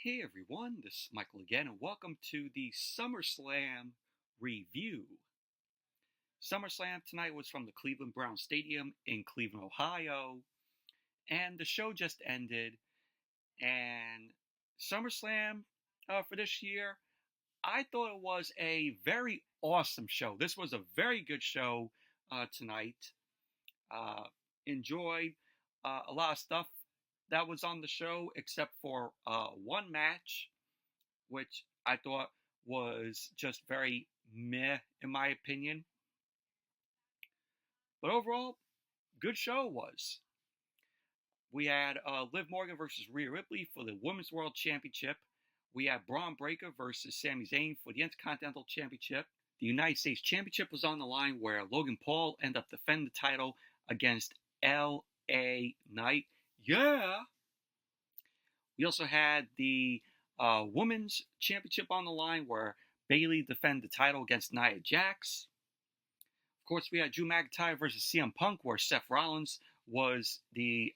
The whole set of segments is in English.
Hey everyone, this is Michael again, and welcome to the SummerSlam review. SummerSlam tonight was from the Cleveland Browns Stadium in Cleveland, Ohio, and the show just ended. And SummerSlam for this year, I thought it was a very awesome show. This was a very good show tonight. Enjoyed a lot of stuff that was on the show, except for one match, which I thought was just very meh, in my opinion. But overall, good show it was. We had Liv Morgan versus Rhea Ripley for the Women's World Championship. We had Bron Breakker versus Sami Zayn for the Intercontinental Championship. The United States Championship was on the line, where Logan Paul ended up defending the title against L.A. Knight. Yeah! We also had the Women's Championship on the line, where Bayley defended the title against Nia Jax. Of course, we had Drew McIntyre versus CM Punk, where Seth Rollins was the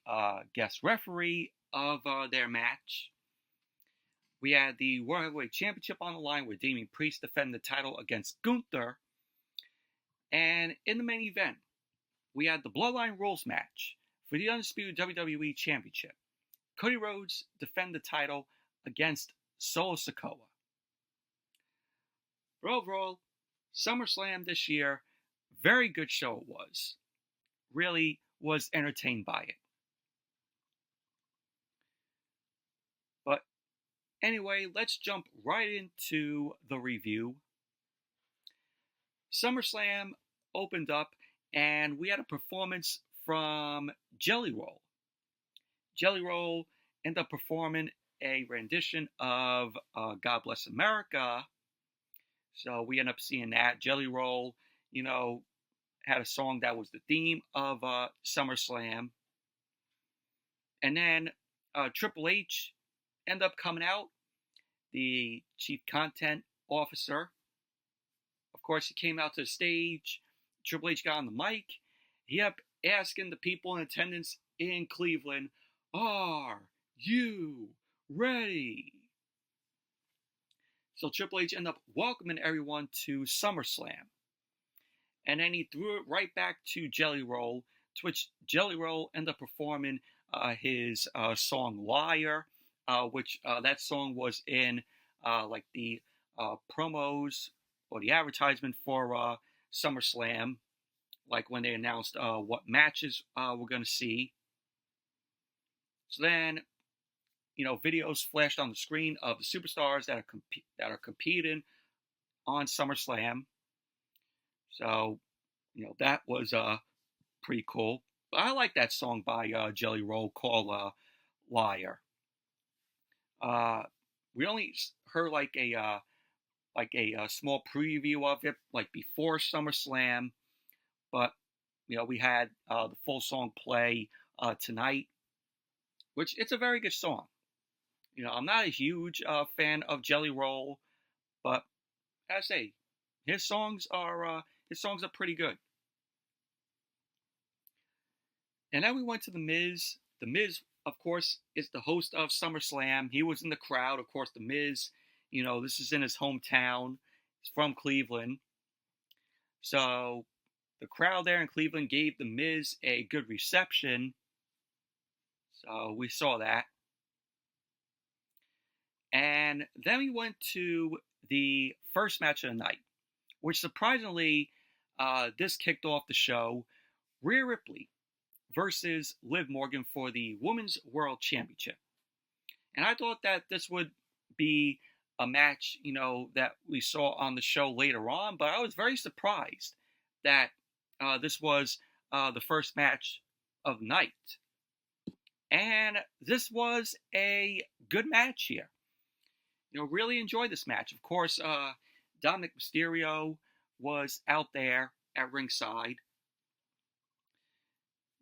guest referee of their match. We had the World Heavyweight Championship on the line, where Damian Priest defended the title against Gunther. And in the main event, we had the Bloodline Rules match for the Undisputed WWE Championship. Cody Rhodes defended the title against Sikoa. But overall, SummerSlam this year, very good show it was. Really was entertained by it. But anyway, let's jump right into the review. SummerSlam opened up, and we had a performance from Jelly Roll. Jelly Roll ended up performing a rendition of God Bless America. So we ended up seeing that. Jelly Roll, had a song that was the theme of SummerSlam. And then Triple H ended up coming out, the chief content officer. Of course, he came out to the stage. Triple H got on the mic. He kept asking the people in attendance in Cleveland, "Are you ready?" So Triple H ended up welcoming everyone to SummerSlam. And then he threw it right back to Jelly Roll, to which Jelly Roll ended up performing his song Liar, which that song was in the promos or the advertisement for SummerSlam, like when they announced what matches we're going to see. So then, videos flashed on the screen of the superstars that are competing on SummerSlam. So, that was pretty cool. But I like that song by Jelly Roll called Liar. We only heard like a small preview of it, like before SummerSlam, but we had the full song play tonight, which it's a very good song. I'm not a huge fan of Jelly Roll, but as I say, his songs are pretty good. And then we went to The Miz. The Miz, of course, is the host of SummerSlam. He was in the crowd. Of course, The Miz, this is in his hometown. He's from Cleveland. So the crowd there in Cleveland gave The Miz a good reception. So we saw that. And then we went to the first match of the night, which surprisingly, this kicked off the show. Rhea Ripley versus Liv Morgan for the Women's World Championship. And I thought that this would be a match, that we saw on the show later on, but I was very surprised that this was the first match of the night. And this was a good match here. Really enjoyed this match. Of course, Dominic Mysterio was out there at ringside.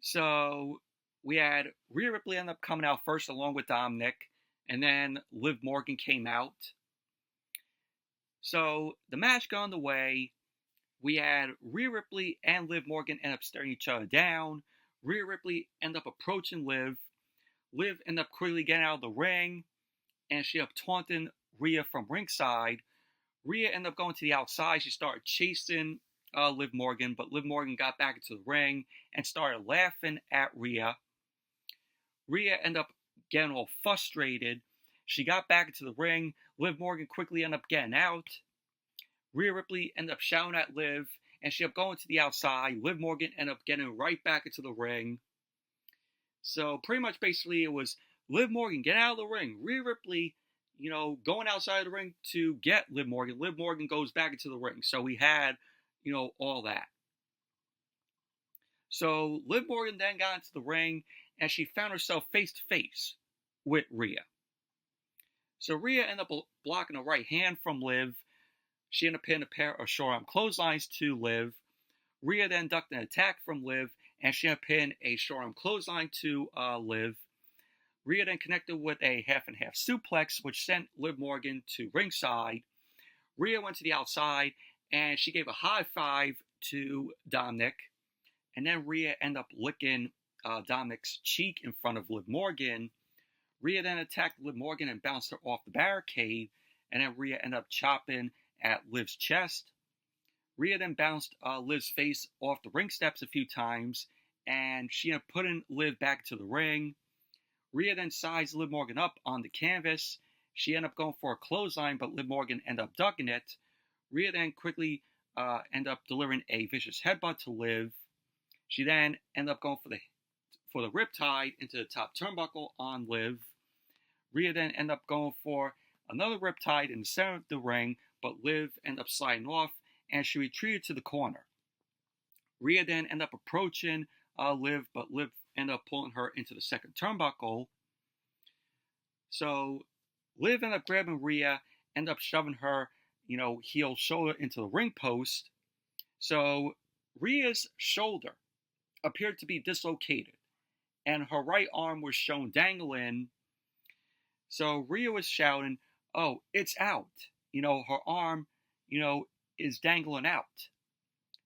So we had Rhea Ripley end up coming out first along with Dominic, and then Liv Morgan came out. So the match got underway. We had Rhea Ripley and Liv Morgan end up staring each other down. Rhea Ripley ended up approaching Liv. Liv ended up quickly getting out of the ring. and she ended up taunting Rhea from ringside. Rhea ended up going to the outside. She started chasing Liv Morgan, but Liv Morgan got back into the ring and started laughing at Rhea. Rhea ended up getting all frustrated. She got back into the ring. Liv Morgan quickly ended up getting out. Rhea Ripley ended up shouting at Liv, and she ended up going to the outside. Liv Morgan ended up getting right back into the ring. So pretty much basically it was Liv Morgan, get out of the ring. Rhea Ripley, going outside of the ring to get Liv Morgan. Liv Morgan goes back into the ring. So we had, all that. So Liv Morgan then got into the ring, and she found herself face to face with Rhea. So Rhea ended up blocking a right hand from Liv. She ended up hitting a pair of short arm clotheslines to Liv. Rhea then ducked an attack from Liv, and she ended up hitting a short arm clothesline to Liv. Rhea then connected with a half and half suplex, which sent Liv Morgan to ringside. Rhea went to the outside, and she gave a high five to Dominic. And then Rhea ended up licking Dominic's cheek in front of Liv Morgan. Rhea then attacked Liv Morgan and bounced her off the barricade. And then Rhea ended up chopping at Liv's chest. Rhea then bounced Liv's face off the ring steps a few times, and she ended up putting Liv back to the ring. Rhea then sized Liv Morgan up on the canvas. She ended up going for a clothesline, but Liv Morgan ended up ducking it. Rhea then quickly ended up delivering a vicious headbutt to Liv. She then ended up going for the riptide into the top turnbuckle on Liv. Rhea then ended up going for another riptide in the center of the ring, but Liv ended up sliding off, and she retreated to the corner. Rhea then ended up approaching Liv, but Liv ended up pulling her into the second turnbuckle. So Liv ended up grabbing Rhea, ended up shoving her, heel shoulder into the ring post. So Rhea's shoulder appeared to be dislocated, and her right arm was shown dangling. So Rhea was shouting, "Oh, it's out." Her arm, is dangling out.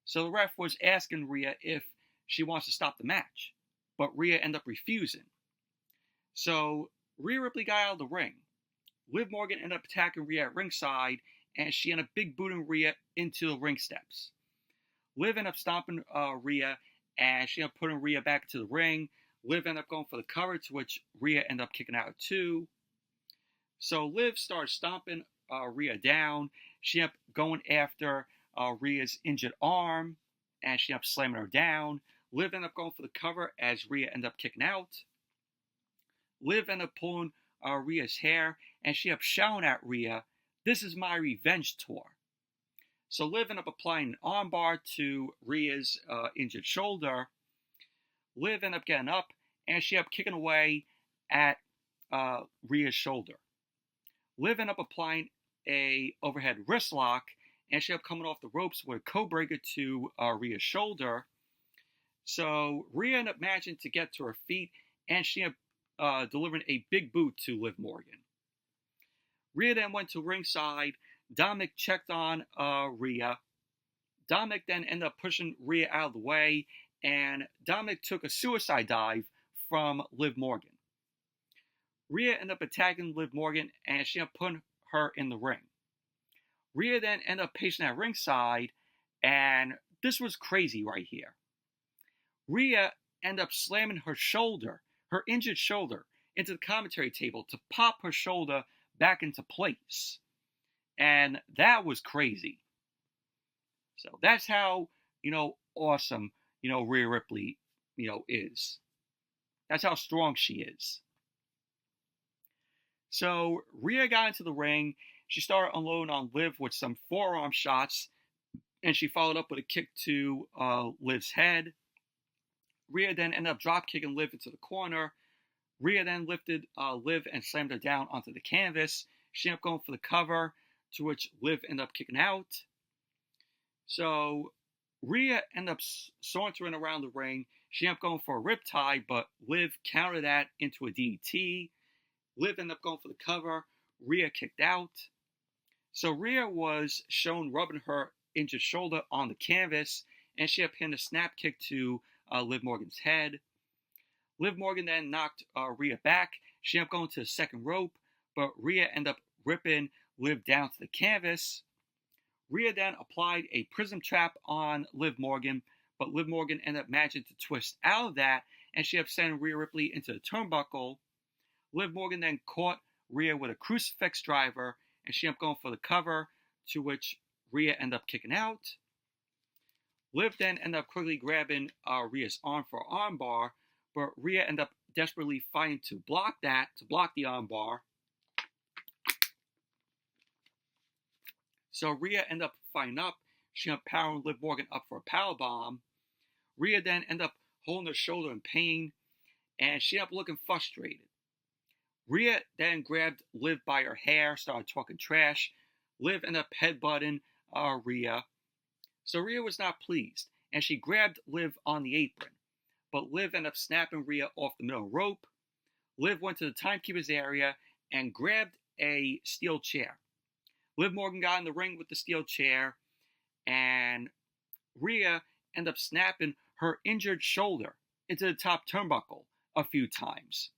So the ref was asking Rhea if she wants to stop the match, but Rhea ended up refusing. So Rhea Ripley got out of the ring. Liv Morgan ended up attacking Rhea at ringside, and she ended up big booting Rhea into the ring steps. Liv ended up stomping Rhea, and she ended up putting Rhea back into the ring. Liv ended up going for the cover, to which Rhea ended up kicking out too. So Liv started stomping Rhea down. She ended up going after Rhea's injured arm, and she ended up slamming her down. Liv ended up going for the cover as Rhea ended up kicking out. Liv ended up pulling Rhea's hair, and she ended up shouting at Rhea, "This is my revenge tour." So Liv ended up applying an armbar to Rhea's injured shoulder. Liv ended up getting up, and she ended up kicking away at Rhea's shoulder. Liv ended up applying a overhead wrist lock, and she ended up coming off the ropes with a code breaker to Rhea's shoulder. So Rhea ended up managing to get to her feet, and she ended up delivering a big boot to Liv Morgan. Rhea then went to ringside. Dominic checked on Rhea. Dominic then ended up pushing Rhea out of the way, and Dominic took a suicide dive from Liv Morgan. Rhea ended up attacking Liv Morgan, and she ended up putting her in the ring. Rhea then ended up pacing at ringside, and this was crazy right here. Rhea ended up slamming her shoulder, her injured shoulder, into the commentary table to pop her shoulder back into place. And that was crazy. So that's how, awesome, Rhea Ripley, is. That's how strong she is. So Rhea got into the ring. She started unloading on Liv with some forearm shots, and she followed up with a kick to Liv's head. Rhea then ended up drop kicking Liv into the corner. Rhea then lifted Liv and slammed her down onto the canvas. She ended up going for the cover, to which Liv ended up kicking out. So Rhea ended up sauntering around the ring. She ended up going for a riptide, but Liv countered that into a DDT. Liv ended up going for the cover. Rhea kicked out. So Rhea was shown rubbing her injured shoulder on the canvas, and she ended up hitting a snap kick to Liv Morgan's head. Liv Morgan then knocked Rhea back. She ended up going to the second rope. but Rhea ended up ripping Liv down to the canvas. Rhea then applied a prism trap on Liv Morgan, but Liv Morgan ended up managing to twist out of that, and she ended up sending Rhea Ripley into the turnbuckle. Liv Morgan then caught Rhea with a crucifix driver, and she ended up going for the cover, to which Rhea ended up kicking out. Liv then ended up quickly grabbing Rhea's arm for an armbar, but Rhea ended up desperately fighting to block the armbar. So Rhea ended up fighting up. She ended up powering Liv Morgan up for a powerbomb. Rhea then ended up holding her shoulder in pain, and she ended up looking frustrated. Rhea then grabbed Liv by her hair, started talking trash. Liv ended up headbutting Rhea. So Rhea was not pleased, and she grabbed Liv on the apron. But Liv ended up snapping Rhea off the middle rope. Liv went to the timekeeper's area and grabbed a steel chair. Liv Morgan got in the ring with the steel chair, and Rhea ended up snapping her injured shoulder into the top turnbuckle a few times.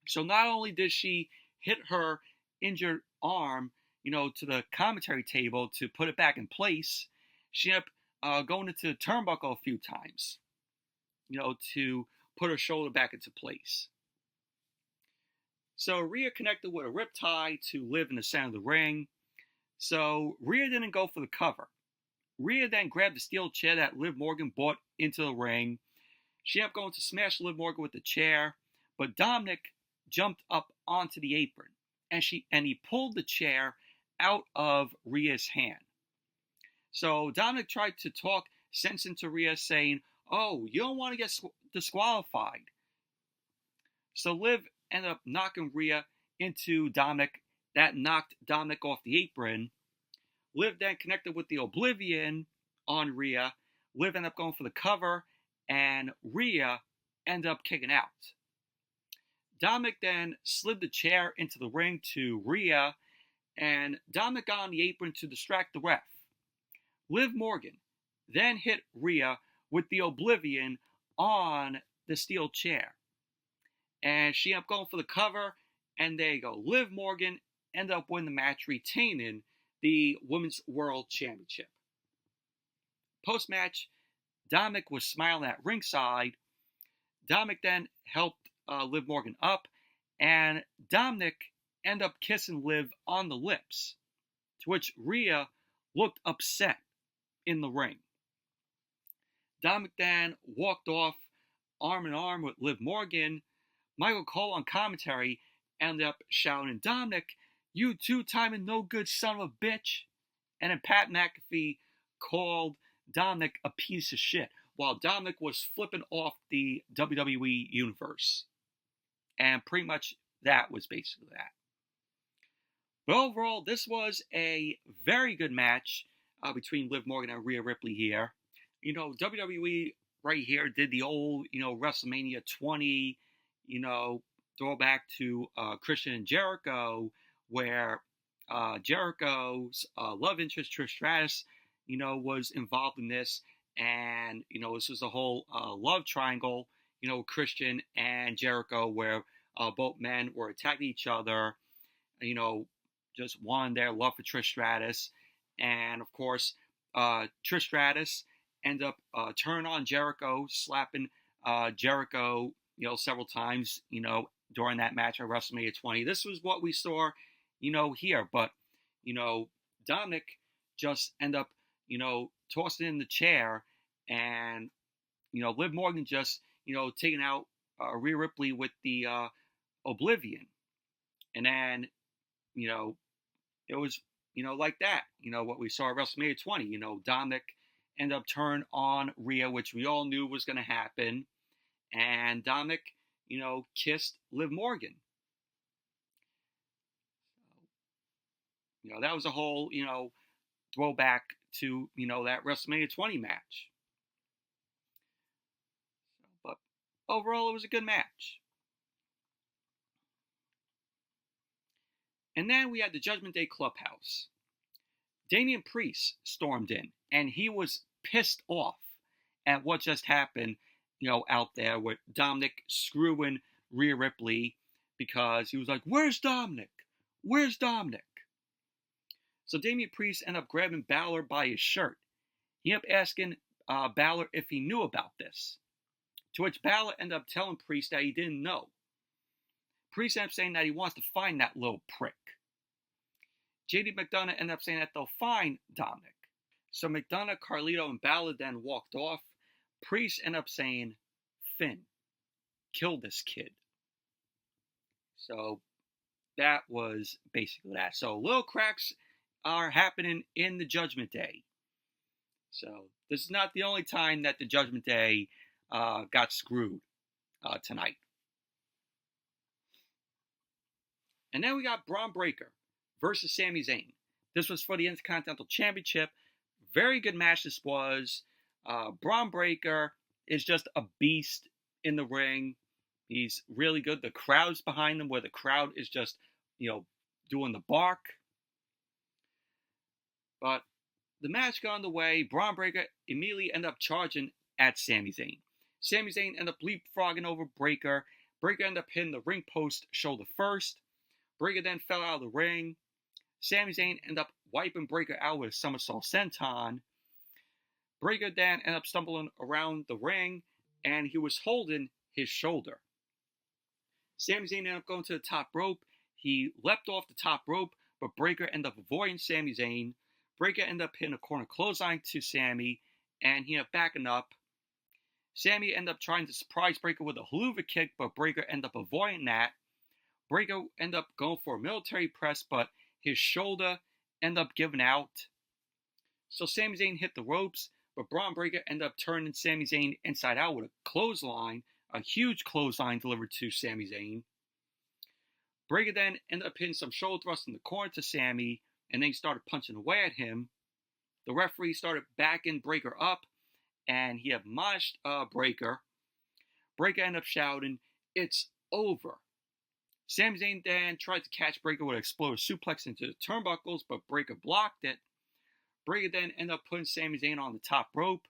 So not only did she hit her injured arm, to the commentary table to put it back in place, she ended up going into the turnbuckle a few times, to put her shoulder back into place. So Rhea connected with a riptide to Liv in the center of the ring. So Rhea didn't go for the cover. Rhea then grabbed the steel chair that Liv Morgan brought into the ring. She ended up going to smash Liv Morgan with the chair, but Dominic jumped up onto the apron, and he pulled the chair out of Rhea's hand. So Dominic tried to talk sense into Rhea, saying, "Oh, you don't want to get disqualified." So Liv ended up knocking Rhea into Dominic. That knocked Dominic off the apron. Liv then connected with the Oblivion on Rhea. Liv ended up going for the cover, and Rhea ended up kicking out. Dominic then slid the chair into the ring to Rhea, and Dominic got on the apron to distract the ref. Liv Morgan then hit Rhea with the Oblivion on the steel chair, and she ended up going for the cover, and there you go. Liv Morgan ended up winning the match, retaining the Women's World Championship. Post-match, Dominic was smiling at ringside. Dominic then helped Liv Morgan up, and Dominic ended up kissing Liv on the lips, to which Rhea looked upset in the ring. Dominic then walked off arm in arm with Liv Morgan. Michael Cole on commentary ended up shouting, "Dominic, you two-timing no-good son of a bitch." And then Pat McAfee called Dominic a piece of shit, while Dominic was flipping off the WWE Universe. And pretty much that was basically that. But overall, this was a very good match between Liv Morgan and Rhea Ripley here. WWE right here did the old, WrestleMania 20, throwback to Christian and Jericho, where Jericho's love interest, Trish Stratus, was involved in this. And, this was the whole love triangle, Christian and Jericho, where both men were attacking each other, just wanting their love for Trish Stratus. And, of course, Trish Stratus ended up turning on Jericho, slapping Jericho, several times, during that match at WrestleMania 20. This was what we saw, here. But, Dominic just ended up, tossing in the chair, and, Liv Morgan just, taking out Rhea Ripley with the Oblivion. And then, it was, like that, what we saw at WrestleMania 20. Dominic ended up turning on Rhea, which we all knew was going to happen. And Dominic, kissed Liv Morgan. That was a whole, throwback to, that WrestleMania 20 match. But overall, it was a good match. And then we had the Judgment Day Clubhouse. Damian Priest stormed in, and he was pissed off at what just happened, out there with Dominic screwing Rhea Ripley. because he was like, "Where's Dominic? Where's Dominic?" So Damian Priest ended up grabbing Balor by his shirt. He ended up asking Balor if he knew about this, to which Balor ended up telling Priest that he didn't know. Priest ended up saying that he wants to find that little prick. JD McDonough ended up saying that they'll find Dominic. So McDonough, Carlito, and Balor then walked off. Priest ended up saying, "Finn, kill this kid." So that was basically that. So little cracks are happening in the Judgment Day. So this is not the only time that the Judgment Day got screwed tonight. And then we got Bron Breakker versus Sami Zayn. This was for the Intercontinental Championship. Very good match this was. Bron Breakker is just a beast in the ring. He's really good. The crowd's behind him, where the crowd is just, doing the bark. But the match got underway. Bron Breakker immediately ended up charging at Sami Zayn. Sami Zayn ended up leapfrogging over Breakker. Breakker ended up hitting the ring post shoulder first. Breakker then fell out of the ring. Sami Zayn ended up wiping Breakker out with a somersault senton. Breakker then ended up stumbling around the ring, and he was holding his shoulder. Sami Zayn ended up going to the top rope. He leapt off the top rope, but Breakker ended up avoiding Sami Zayn. Breakker ended up hitting a corner clothesline to Sami, and he ended up backing up. Sami ended up trying to surprise Breakker with a haluva kick, but Breakker ended up avoiding that. Breakker ended up going for a military press, but his shoulder ended up giving out. So Sami Zayn hit the ropes, but Bron Breakker ended up turning Sami Zayn inside out with a clothesline, a huge clothesline delivered to Sami Zayn. Breakker then ended up hitting some shoulder thrusts in the corner to Sami, and then he started punching away at him. The referee started backing Breakker up, and he admonished Breakker. Breakker ended up shouting, "It's over." Sami Zayn then tried to catch Breakker with an explosive suplex into the turnbuckles, but Breakker blocked it. Breakker then ended up putting Sami Zayn on the top rope.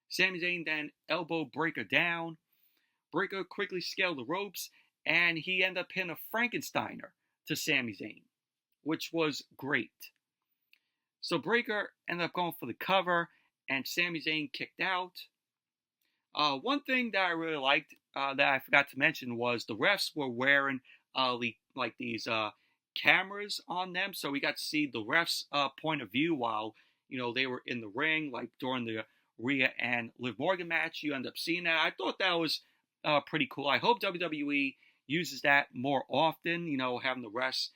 Sami Zayn then elbowed Breakker down. Breakker quickly scaled the ropes, and he ended up hitting a Frankensteiner to Sami Zayn, which was great. So Breakker ended up going for the cover, and Sami Zayn kicked out. One thing that I really liked that I forgot to mention was the refs were wearing these cameras on them, so we got to see the refs' point of view while they were in the ring, like during the Rhea and Liv Morgan match. You end up seeing that. I thought that was pretty cool. I hope WWE uses that more often. Having the refs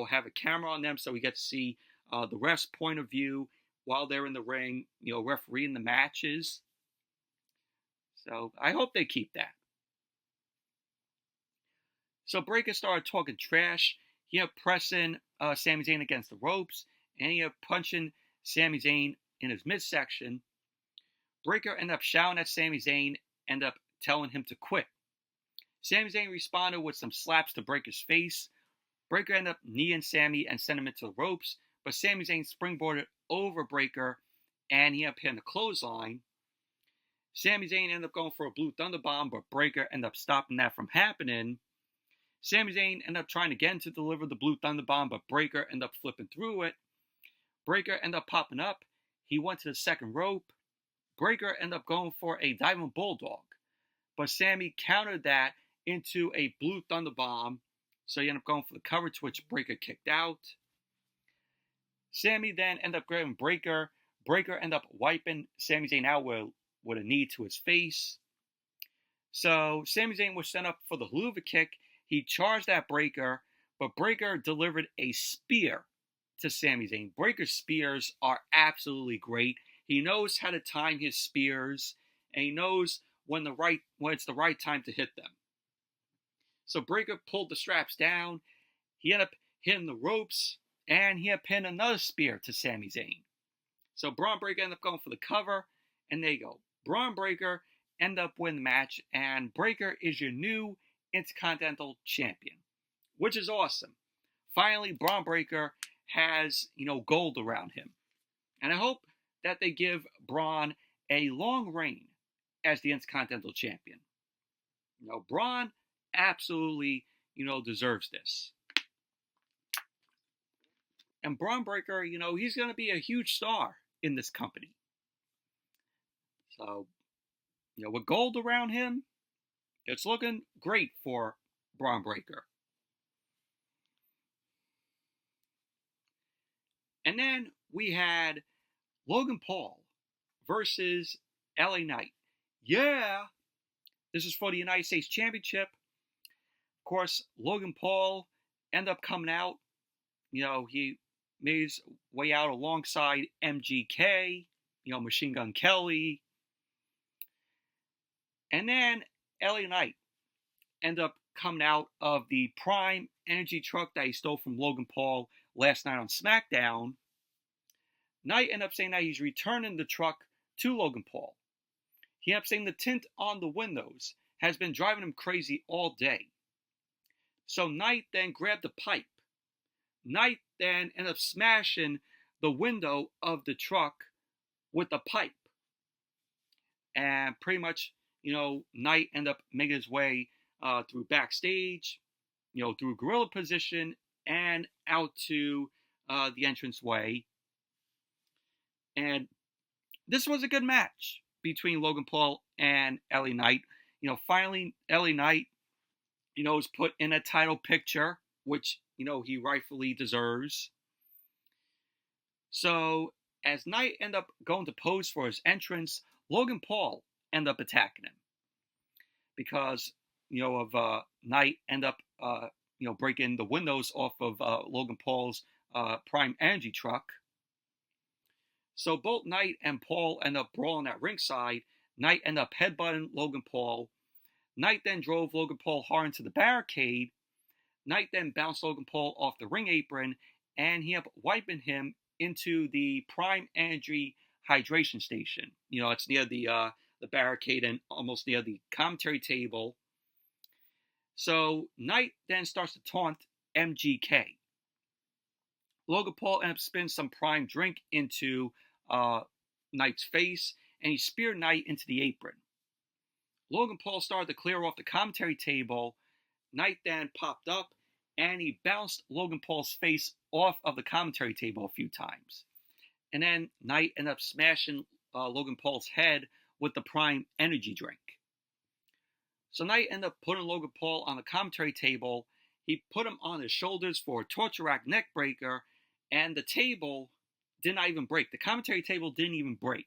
have a camera on them, so we get to see the refs' point of view while they're in the ring, refereeing the matches. So I hope they keep that. So Breakker started talking trash. He ended up pressing Sami Zayn against the ropes, and he ended up punching Sami Zayn in his midsection. Breakker ended up shouting at Sami Zayn, ended up telling him to quit. Sami Zayn responded with some slaps to Breakker's face. Breakker ended up kneeing Sami and sent him into the ropes, but Sami Zayn springboarded over Breakker, and he ended up hitting the clothesline. Sami Zayn ended up going for a Blue Thunder Bomb, but Breakker ended up stopping that from happening. Sami Zayn ended up trying again to deliver the Blue Thunder Bomb, but Breakker ended up flipping through it. Breakker ended up popping up. He went to the second rope. Breakker ended up going for a Diving Bulldog, but Sami countered that into a Blue Thunder Bomb, so he ended up going for the cover, to which Breakker kicked out. Sami then ended up grabbing Breakker. Breakker ended up wiping Sami Zayn out with a knee to his face. So Sami Zayn was sent up for the haluva kick. He charged at Breakker, but Breakker delivered a spear to Sami Zayn. Breakker's spears are absolutely great. He knows how to time his spears, and he knows when it's the right time to hit them. So Breakker pulled the straps down. He ended up hitting the ropes, and he ended up hitting another spear to Sami Zayn. So Bron Breakker ended up going for the cover, and there you go. Bron Breakker ended up winning the match, and Breakker is your new Intercontinental Champion, which is awesome. Finally, Bron Breakker has, gold around him. And I hope that they give Bron a long reign as the Intercontinental Champion. Bron absolutely deserves this. And Bron Breakker, he's going to be a huge star in this company. So, with gold around him, it's looking great for Bron Breakker. And then we had Logan Paul versus LA Knight. Yeah, this is for the United States Championship. Of course, Logan Paul ended up coming out. He made his way out alongside MGK, Machine Gun Kelly. And then LA Knight ended up coming out of the Prime Energy truck that he stole from Logan Paul last night on SmackDown. Knight ended up saying that he's returning the truck to Logan Paul. He ended up saying the tint on the windows has been driving him crazy all day. So Knight then grabbed the pipe. Knight then ended up smashing the window of the truck with the pipe. And pretty much, Knight ended up making his way through backstage, through gorilla position and out to the entranceway. And this was a good match between Logan Paul and LA Knight. Finally, LA Knight, was put in a title picture, which, he rightfully deserves. So, as Knight ended up going to pose for his entrance, Logan Paul ended up attacking him. Because, Knight ended up, breaking the windows off of Logan Paul's Prime Energy truck. So both Knight and Paul end up brawling at ringside. Knight ended up headbutting Logan Paul. Knight then drove Logan Paul hard into the barricade. Knight then bounced Logan Paul off the ring apron, and he ended up wiping him into the Prime Energy hydration station. It's near the barricade and almost near the commentary table. So Knight then starts to taunt MGK. Logan Paul ends up spinning some Prime drink into Knight's face, and he speared Knight into the apron. Logan Paul started to clear off the commentary table. Knight then popped up, and he bounced Logan Paul's face off of the commentary table a few times. And then Knight ended up smashing Logan Paul's head with the Prime Energy drink. So Knight ended up putting Logan Paul on the commentary table. He put him on his shoulders for a torture rack neck breaker, and the table did not even break. The commentary table didn't even break.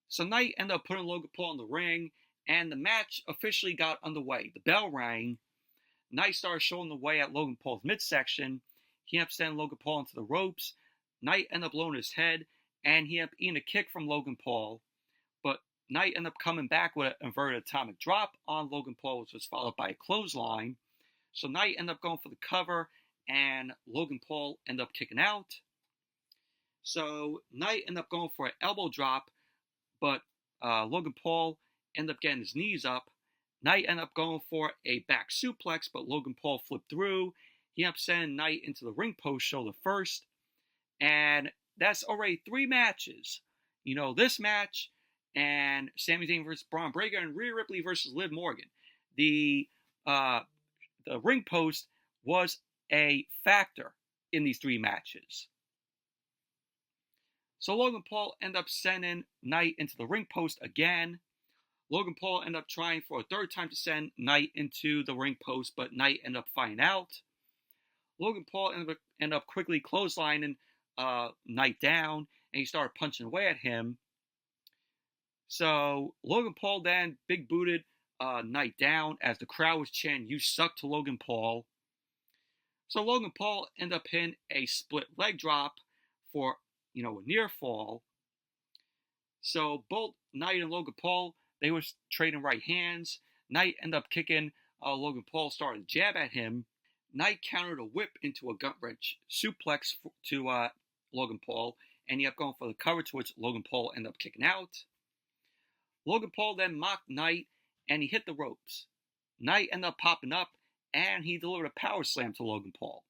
So Knight ended up putting Logan Paul in the ring, and the match officially got underway. The bell rang. Knight started showing the way at Logan Paul's midsection. He ended up sending Logan Paul into the ropes. Knight ended up blowing his head, and he ended up eating a kick from Logan Paul. But Knight ended up coming back with an inverted atomic drop on Logan Paul, which was followed by a clothesline. So Knight ended up going for the cover, and Logan Paul ended up kicking out. So Knight ended up going for an elbow drop, but Logan Paul ended up getting his knees up. Knight ended up going for a back suplex, but Logan Paul flipped through. He ended up sending Knight into the ring post shoulder first. And that's already 3 matches. This match and Sami Zayn versus Bron Breakker and Rhea Ripley versus Liv Morgan. The ring post was a factor in these 3 matches. So Logan Paul ended up sending Knight into the ring post again. Logan Paul ended up trying for a 3rd time to send Knight into the ring post, but Knight ended up finding out. Logan Paul ended up quickly clotheslining Knight down, and he started punching away at him. So Logan Paul then big booted Knight down as the crowd was chanting, "You suck" to Logan Paul. So Logan Paul ended up hitting a split leg drop for a near fall. So both Knight and Logan Paul, they were trading right hands. Knight ended up kicking Logan Paul, started to jab at him. Knight countered a whip into a gut wrench suplex to Logan Paul, and he ended up going for the cover, to which Logan Paul ended up kicking out. Logan Paul then mocked Knight, and he hit the ropes. Knight ended up popping up, and he delivered a power slam to Logan Paul.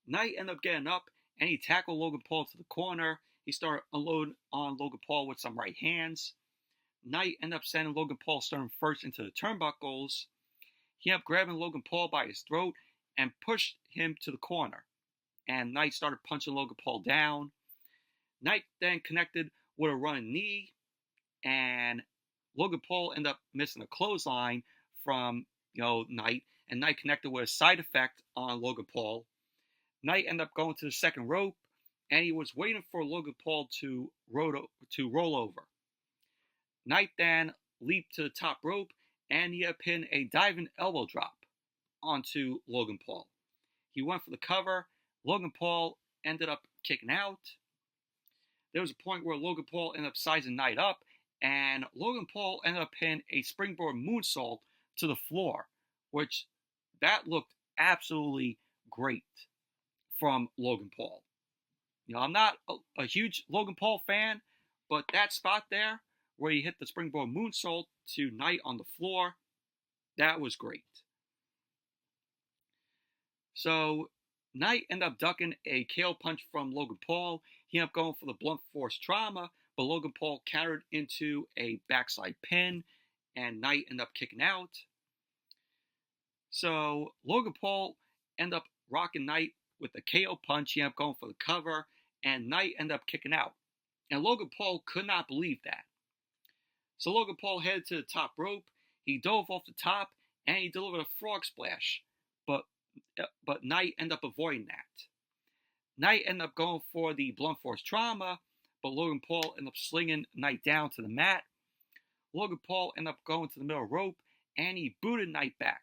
Knight ended up getting up, and he tackled Logan Paul to the corner. He started unloading on Logan Paul with some right hands. Knight ended up sending Logan Paul sternum first into the turnbuckles. He ended up grabbing Logan Paul by his throat and pushed him to the corner. And Knight started punching Logan Paul down. Knight then connected with a running knee, and Logan Paul ended up missing a clothesline from Knight, and Knight connected with a side effect on Logan Paul. Knight ended up going to the second rope, and he was waiting for Logan Paul to roll over. Knight then leaped to the top rope, and he had pinned a diving elbow drop onto Logan Paul. He went for the cover. Logan Paul ended up kicking out. There was a point where Logan Paul ended up sizing Knight up, and Logan Paul ended up pinning a springboard moonsault to the floor, which that looked absolutely great from Logan Paul. I'm not a huge Logan Paul fan, but that spot there where he hit the springboard moonsault to Knight on the floor, that was great. So Knight ended up ducking a KO punch from Logan Paul. He ended up going for the blunt force trauma, but Logan Paul countered into a backside pin, and Knight ended up kicking out. So Logan Paul ended up rocking Knight with a KO punch. He ended up going for the cover, and Knight ended up kicking out. And Logan Paul could not believe that. So Logan Paul headed to the top rope. He dove off the top, and he delivered a frog splash. But Knight ended up avoiding that. Knight ended up going for the blunt force trauma, but Logan Paul ended up slinging Knight down to the mat. Logan Paul ended up going to the middle rope, and he booted Knight back.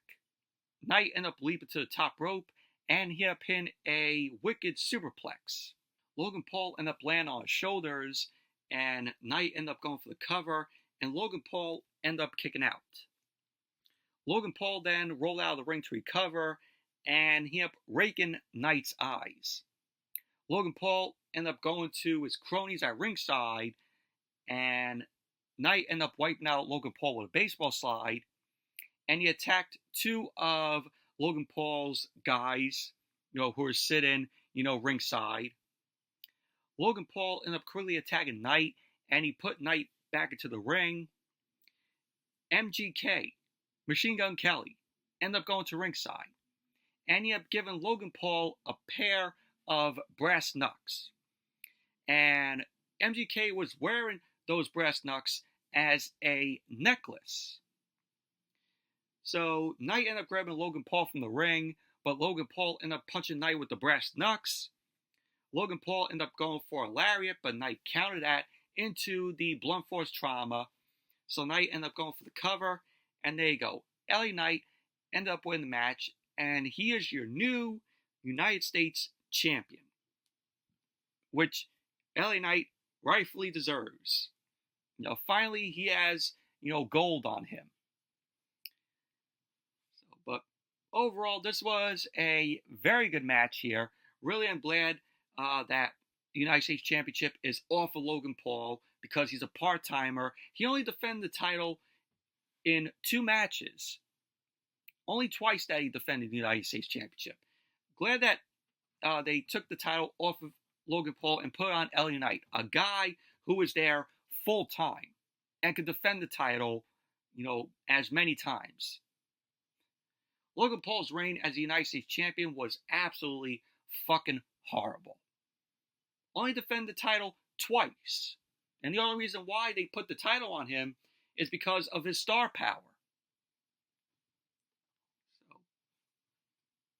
Knight ended up leaping to the top rope, and he had pinned a wicked superplex. Logan Paul ended up landing on his shoulders, and Knight ended up going for the cover, and Logan Paul ended up kicking out. Logan Paul then rolled out of the ring to recover, and he ended up raking Knight's eyes. Logan Paul ended up going to his cronies at ringside, and Knight ended up wiping out Logan Paul with a baseball slide, and he attacked two of Logan Paul's guys, who were sitting, ringside. Logan Paul ended up quickly attacking Knight, and he put Knight back into the ring. MGK, Machine Gun Kelly, ended up going to ringside, and he ended up giving Logan Paul a pair of brass knucks. And MGK was wearing those brass knucks as a necklace. So Knight ended up grabbing Logan Paul from the ring, but Logan Paul ended up punching Knight with the brass knucks. Logan Paul ended up going for a lariat, but Knight countered that into the blunt force trauma. So Knight ended up going for the cover, and there you go. LA Knight ended up winning the match, and he is your new United States champion, which LA Knight rightfully deserves. Finally he has, gold on him. But overall, this was a very good match here. Really, I'm glad that the United States Championship is off of Logan Paul because he's a part-timer. He only defended the title in 2 matches. Only twice that he defended the United States Championship. Glad that they took the title off of Logan Paul and put it on LA Knight, a guy who was there full-time and could defend the title, as many times. Logan Paul's reign as the United States Champion was absolutely fucking horrible. Only defended the title twice. And the only reason why they put the title on him is because of his star power.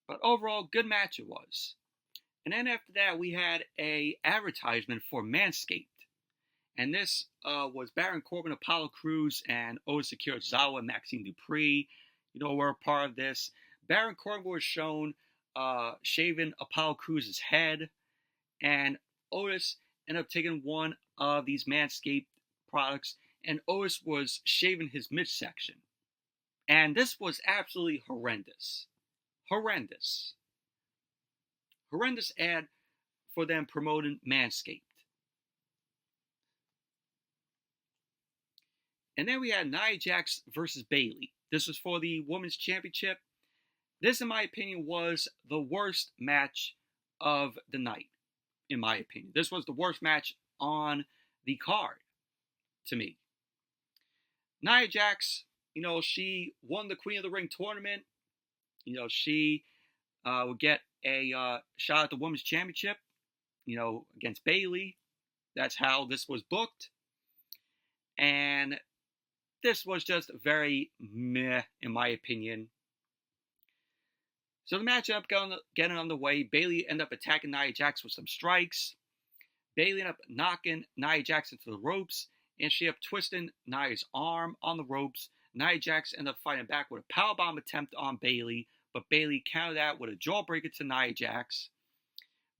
But overall, good match it was. And then after that, we had a advertisement for Manscaped. And this was Baron Corbin, Apollo Crews, and Otis Zawa and Maxine Dupree. Were a part of this. Baron Corbin was shown shaving Apollo Crews' head. And Otis ended up taking one of these Manscaped products. And Otis was shaving his midsection. And this was absolutely horrendous. Horrendous ad for them promoting Manscaped. And then we had Nia Jax versus Bayley. This was for the Women's Championship. This, in my opinion, was the worst match of the night, in my opinion. This was the worst match on the card, to me. Nia Jax she won the Queen of the Ring tournament. She would get a shot at the Women's Championship, against Bayley. That's how this was booked. And this was just very meh, in my opinion. So the match ended up getting underway. Bayley ended up attacking Nia Jax with some strikes. Bayley ended up knocking Nia Jax into the ropes, and she ended up twisting Nia's arm on the ropes. Nia Jax ended up fighting back with a powerbomb attempt on Bayley, but Bayley countered that with a jawbreaker to Nia Jax.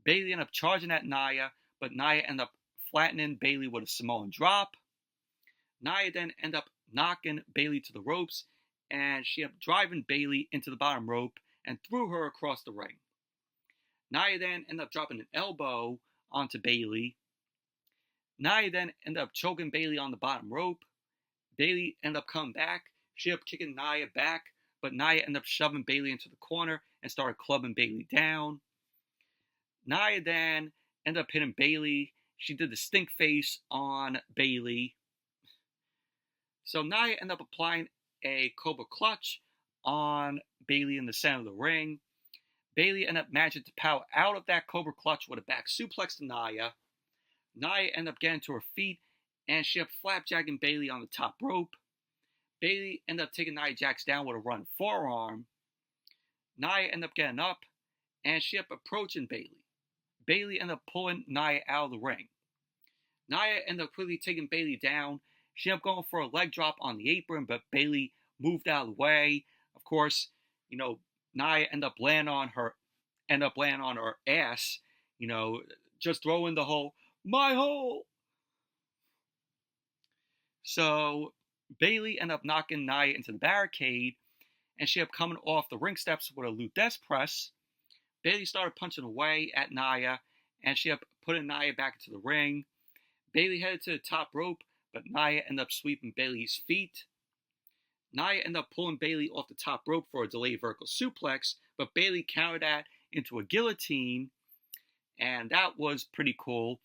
Bayley ended up charging at Nia, but Nia ended up flattening Bayley with a Samoan drop. Nia then ended up knocking Bayley to the ropes, and she ended up driving Bayley into the bottom rope and threw her across the ring. Nia then ended up dropping an elbow onto Bayley. Nia then ended up choking Bayley on the bottom rope. Bayley ended up coming back. She ended up kicking Nia back, but Nia ended up shoving Bayley into the corner and started clubbing Bayley down. Nia then ended up hitting Bayley. She did the stink face on Bayley. So Nia ended up applying a Cobra Clutch on Bayley in the center of the ring. Bayley ended up managing to power out of that Cobra Clutch with a back suplex to Nia. Nia ended up getting to her feet, and she ended up flapjacking Bayley on the top rope. Bayley ended up taking Nia Jax down with a running forearm. Nia ended up getting up, and she ended up approaching Bayley. Bayley ended up pulling Nia out of the ria ended up quickly taking Bayley down. She ended up going for a leg drop on the apron, but Bayley moved out of the way. Of course, Nia ended up landing on her ass, just throwing the whole "my hole." So Bayley ended up knocking Nia into the barricade, and she ended up coming off the ring steps with a Luthes press. Bayley started punching away at Nia, and she ended up putting Nia back into the ring. Bayley headed to the top rope, but Nia ended up sweeping Bayley's feet. Nia ended up pulling Bayley off the top rope for a delayed vertical suplex, but Bayley countered that into a guillotine, and that was pretty cool.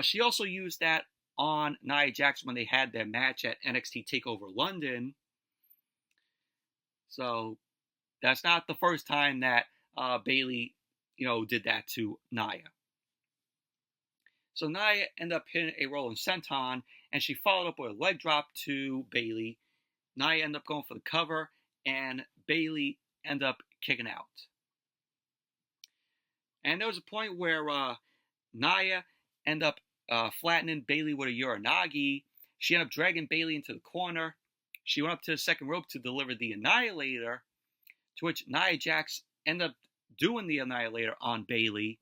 She also used that on Nia Jax when they had their match at NXT TakeOver London. So that's not the first time that Bayley, did that to Nia. So Nia ended up hitting a rolling senton, and she followed up with a leg drop to Bayley. Nia ended up going for the cover, and Bayley ended up kicking out. And there was a point where Nia ended up flattening Bayley with a Uranagi. She ended up dragging Bayley into the corner. She went up to the second rope to deliver the Annihilator, to which Nia Jax ended up doing the Annihilator on Bayley.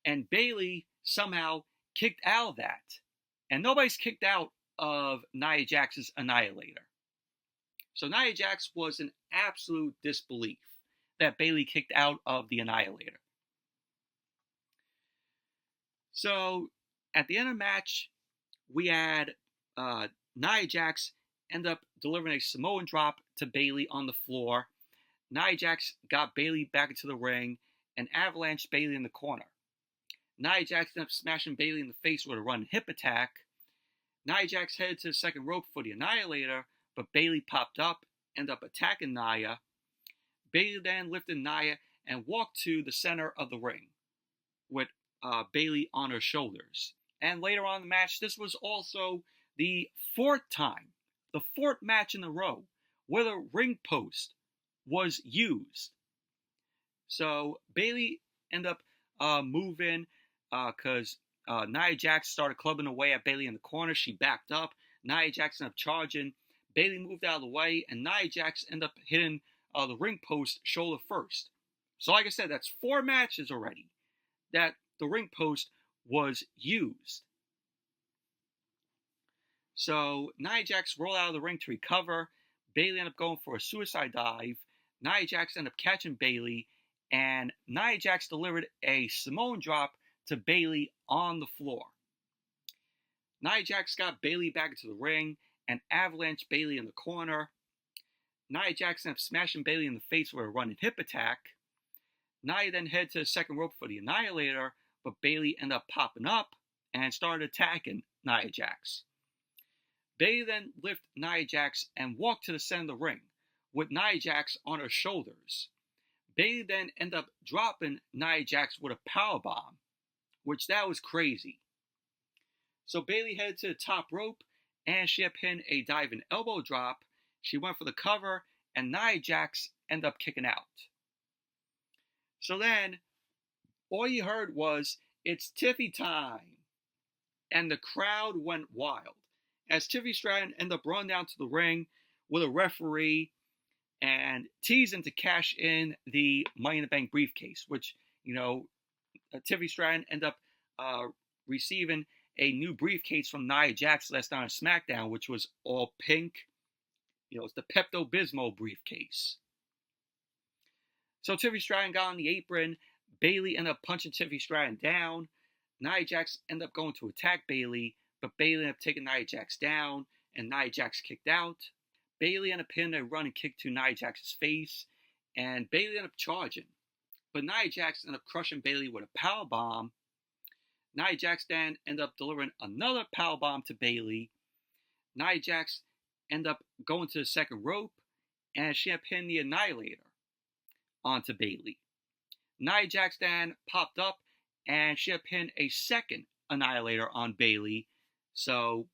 And Bayley somehow kicked out of that. And nobody's kicked out of Nia Jax's Annihilator. So Nia Jax was in absolute disbelief that Bayley kicked out of the Annihilator. So at the end of the match, we had Nia Jax end up delivering a Samoan drop to Bayley on the floor. Nia Jax got Bayley back into the ring and avalanched Bayley in the corner. Nia Jax ended up smashing Bayley in the face with a running hip attack. Nia Jax headed to the second rope for the Annihilator, but Bayley popped up, ended up attacking Nia. Bayley then lifted Nia and walked to the center of the ring with Bayley on her shoulders. And later on in the match, this was also the fourth match in a row where the ring post was used. So Bayley ended up moving because Nia Jax started clubbing away at Bayley in the corner. She backed up. Nia Jax ended up charging. Bayley moved out of the way, and Nia Jax ended up hitting the ring post shoulder first. So like I said, that's 4 matches already that the ring post was used. So Nia Jax rolled out of the ring to recover. Bayley ended up going for a suicide dive. Nia Jax ended up catching Bayley, and Nia Jax delivered a Samoan drop to Bayley on the floor. Nia Jax got Bayley back into the ring and avalanched Bayley in the corner. Nia Jax ended up smashing Bayley in the face with a running hip attack. Nia then headed to the second rope for the Annihilator, but Bayley ended up popping up and started attacking Nia Jax. Bayley then lifted Nia Jax and walked to the center of the ring with Nia Jax on her shoulders. Bayley then ended up dropping Nia Jax with a powerbomb, which that was crazy. So Bayley headed to the top rope and she had pinned a diving elbow drop. She went for the cover and Nia Jax ended up kicking out. So then all you heard was, "It's Tiffy time." And the crowd went wild as Tiffy Stratton ended up running down to the ring with a referee and teasing to cash in the Money in the Bank briefcase, which, Tiffy Stratton ended up receiving a new briefcase from Nia Jax last night on SmackDown, which was all pink. It's the Pepto-Bismol briefcase. So Tiffy Stratton got on the apron. Bayley ended up punching Tiffy Stratton down. Nia Jax ended up going to attack Bayley, but Bayley ended up taking Nia Jax down, and Nia Jax kicked out. Bayley ended up pinning a running kick to Nia Jax's face, and Bayley ended up charging. But Nia Jax ended up crushing Bayley with a powerbomb. Nia Jax then ended up delivering another powerbomb to Bayley. Nia Jax ended up going to the second rope, and she had pinned the Annihilator onto Bayley. Nia Jax then popped up, and she had pinned a second Annihilator on Bayley. So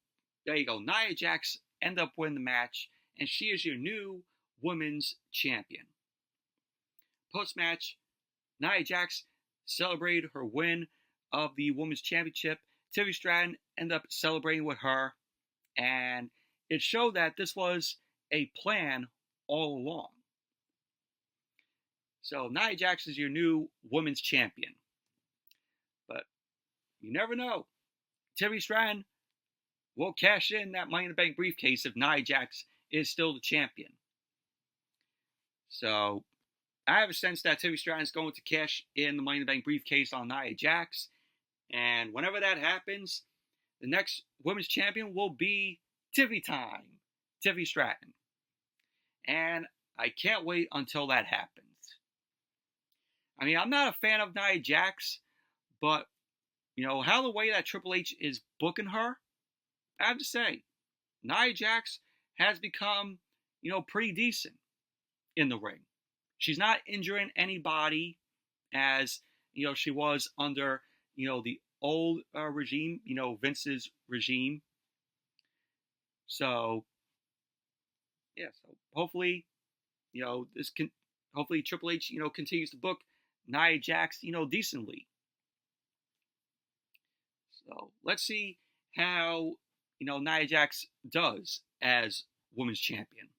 there you go. Nia Jax ended up winning the match, and she is your new women's champion. Post-match, Nia Jax celebrated her win of the women's championship. Tiffy Stratton ended up celebrating with her, and it showed that this was a plan all along. So Nia Jax is your new women's champion. But you never know. Tiffy Stratton will cash in that Money in the Bank briefcase if Nia Jax is still the champion. So I have a sense that Tiffy Stratton is going to cash in the Money in the Bank briefcase on Nia Jax. And whenever that happens, the next women's champion will be Tiffy time. Tiffy Stratton. And I can't wait until that happens. I mean, I'm not a fan of Nia Jax, but, how the way that Triple H is booking her, I have to say, Nia Jax has become, pretty decent in the ring. She's not injuring anybody as, she was under, the old regime, Vince's regime. So, yeah, so hopefully, hopefully Triple H, continues to book Nia Jax, decently. So let's see how, Nia Jax does as women's champion.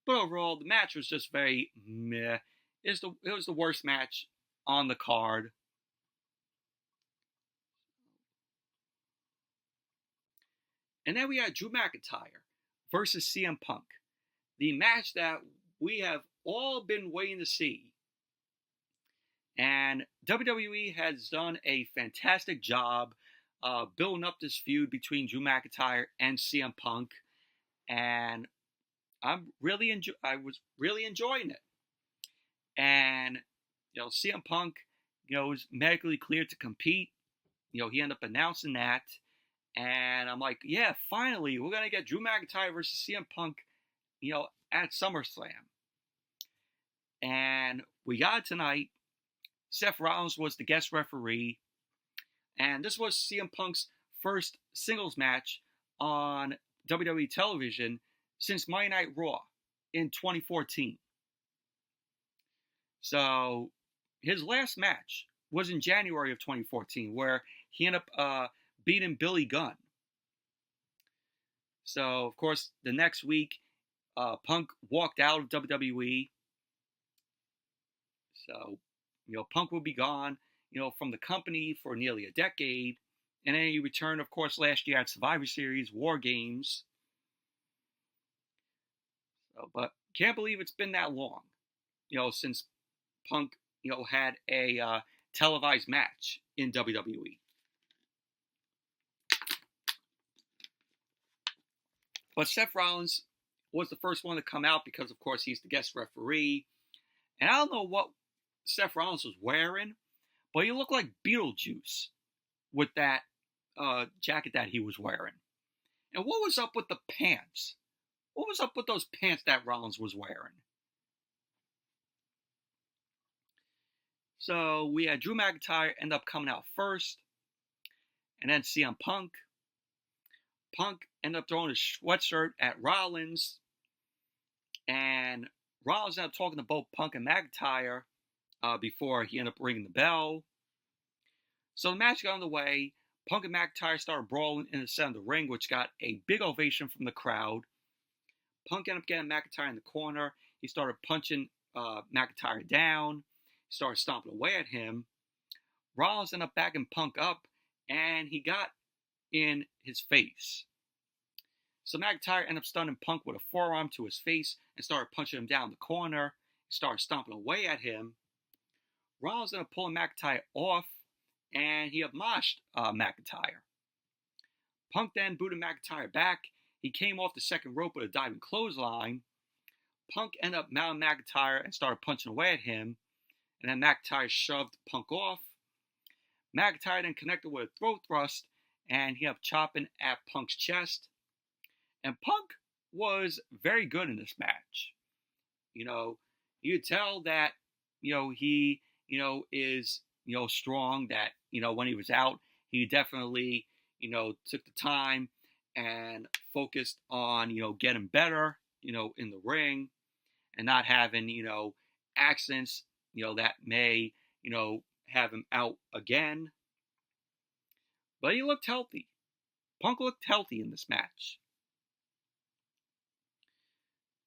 But overall, the match was just very meh. It was the worst match on the card. And then we had Drew McIntyre versus CM Punk. The match that we have all been waiting to see. And WWE has done a fantastic job building up this feud between Drew McIntyre and CM Punk. And I was really enjoying it. And, CM Punk, was medically cleared to compete. He ended up announcing that. And I'm like, yeah, finally, we're going to get Drew McIntyre versus CM Punk, at SummerSlam. And we got it tonight. Seth Rollins was the guest referee. And this was CM Punk's first singles match on WWE television since Monday Night Raw in 2014. So his last match was in January of 2014, where he ended up beating Billy Gunn. So, of course, the next week, Punk walked out of WWE. So, Punk will be gone, from the company for nearly a decade. And then he returned, of course, last year at Survivor Series, War Games. So, but can't believe it's been that long, since Punk, had a televised match in WWE. But Seth Rollins was the first one to come out because, of course, he's the guest referee. And I don't know what Seth Rollins was wearing, but he looked like Beetlejuice with that jacket that he was wearing. And what was up with the pants? What was up with those pants that Rollins was wearing? So we had Drew McIntyre end up coming out first, and then CM Punk. Punk ended up throwing his sweatshirt at Rollins, and Rollins ended up talking to both Punk and McIntyre before he ended up ringing the bell. So the match got underway. Punk and McIntyre started brawling in the center of the ring, which got a big ovation from the crowd. Punk ended up getting McIntyre in the corner. He started punching McIntyre down. He started stomping away at him. Rollins ended up backing Punk up, and he got in his face. So McIntyre ended up stunning Punk with a forearm to his face and started punching him down the corner. He started stomping away at him. Rollins ended up pulling McIntyre off, and he admonished McIntyre. Punk then booted McIntyre back. He came off the second rope with a diving clothesline. Punk ended up mounting McIntyre and started punching away at him. And then McIntyre shoved Punk off. McIntyre then connected with a throat thrust, and he ended up chopping at Punk's chest. And Punk was very good in this match. You could tell that, he, is, strong, that, when he was out, he definitely, took the time and focused on, getting better, in the ring, and not having, accidents, that may, have him out again. But he looked healthy. Punk looked healthy in this match.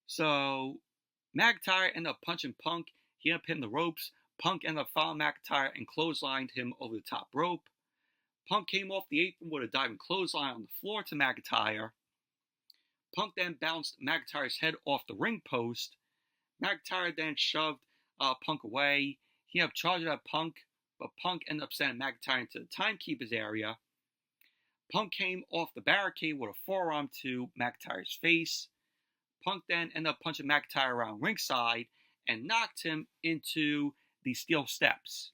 So McIntyre ended up punching Punk. He ended up hitting the ropes. Punk ended up following McIntyre and clotheslined him over the top rope. Punk came off the apron with a diving clothesline on the floor to McIntyre. Punk then bounced McIntyre's head off the ring post. McIntyre then shoved Punk away. He ended up charging at Punk, but Punk ended up sending McIntyre into the timekeeper's area. Punk came off the barricade with a forearm to McIntyre's face. Punk then ended up punching McIntyre around ringside and knocked him into the steel steps.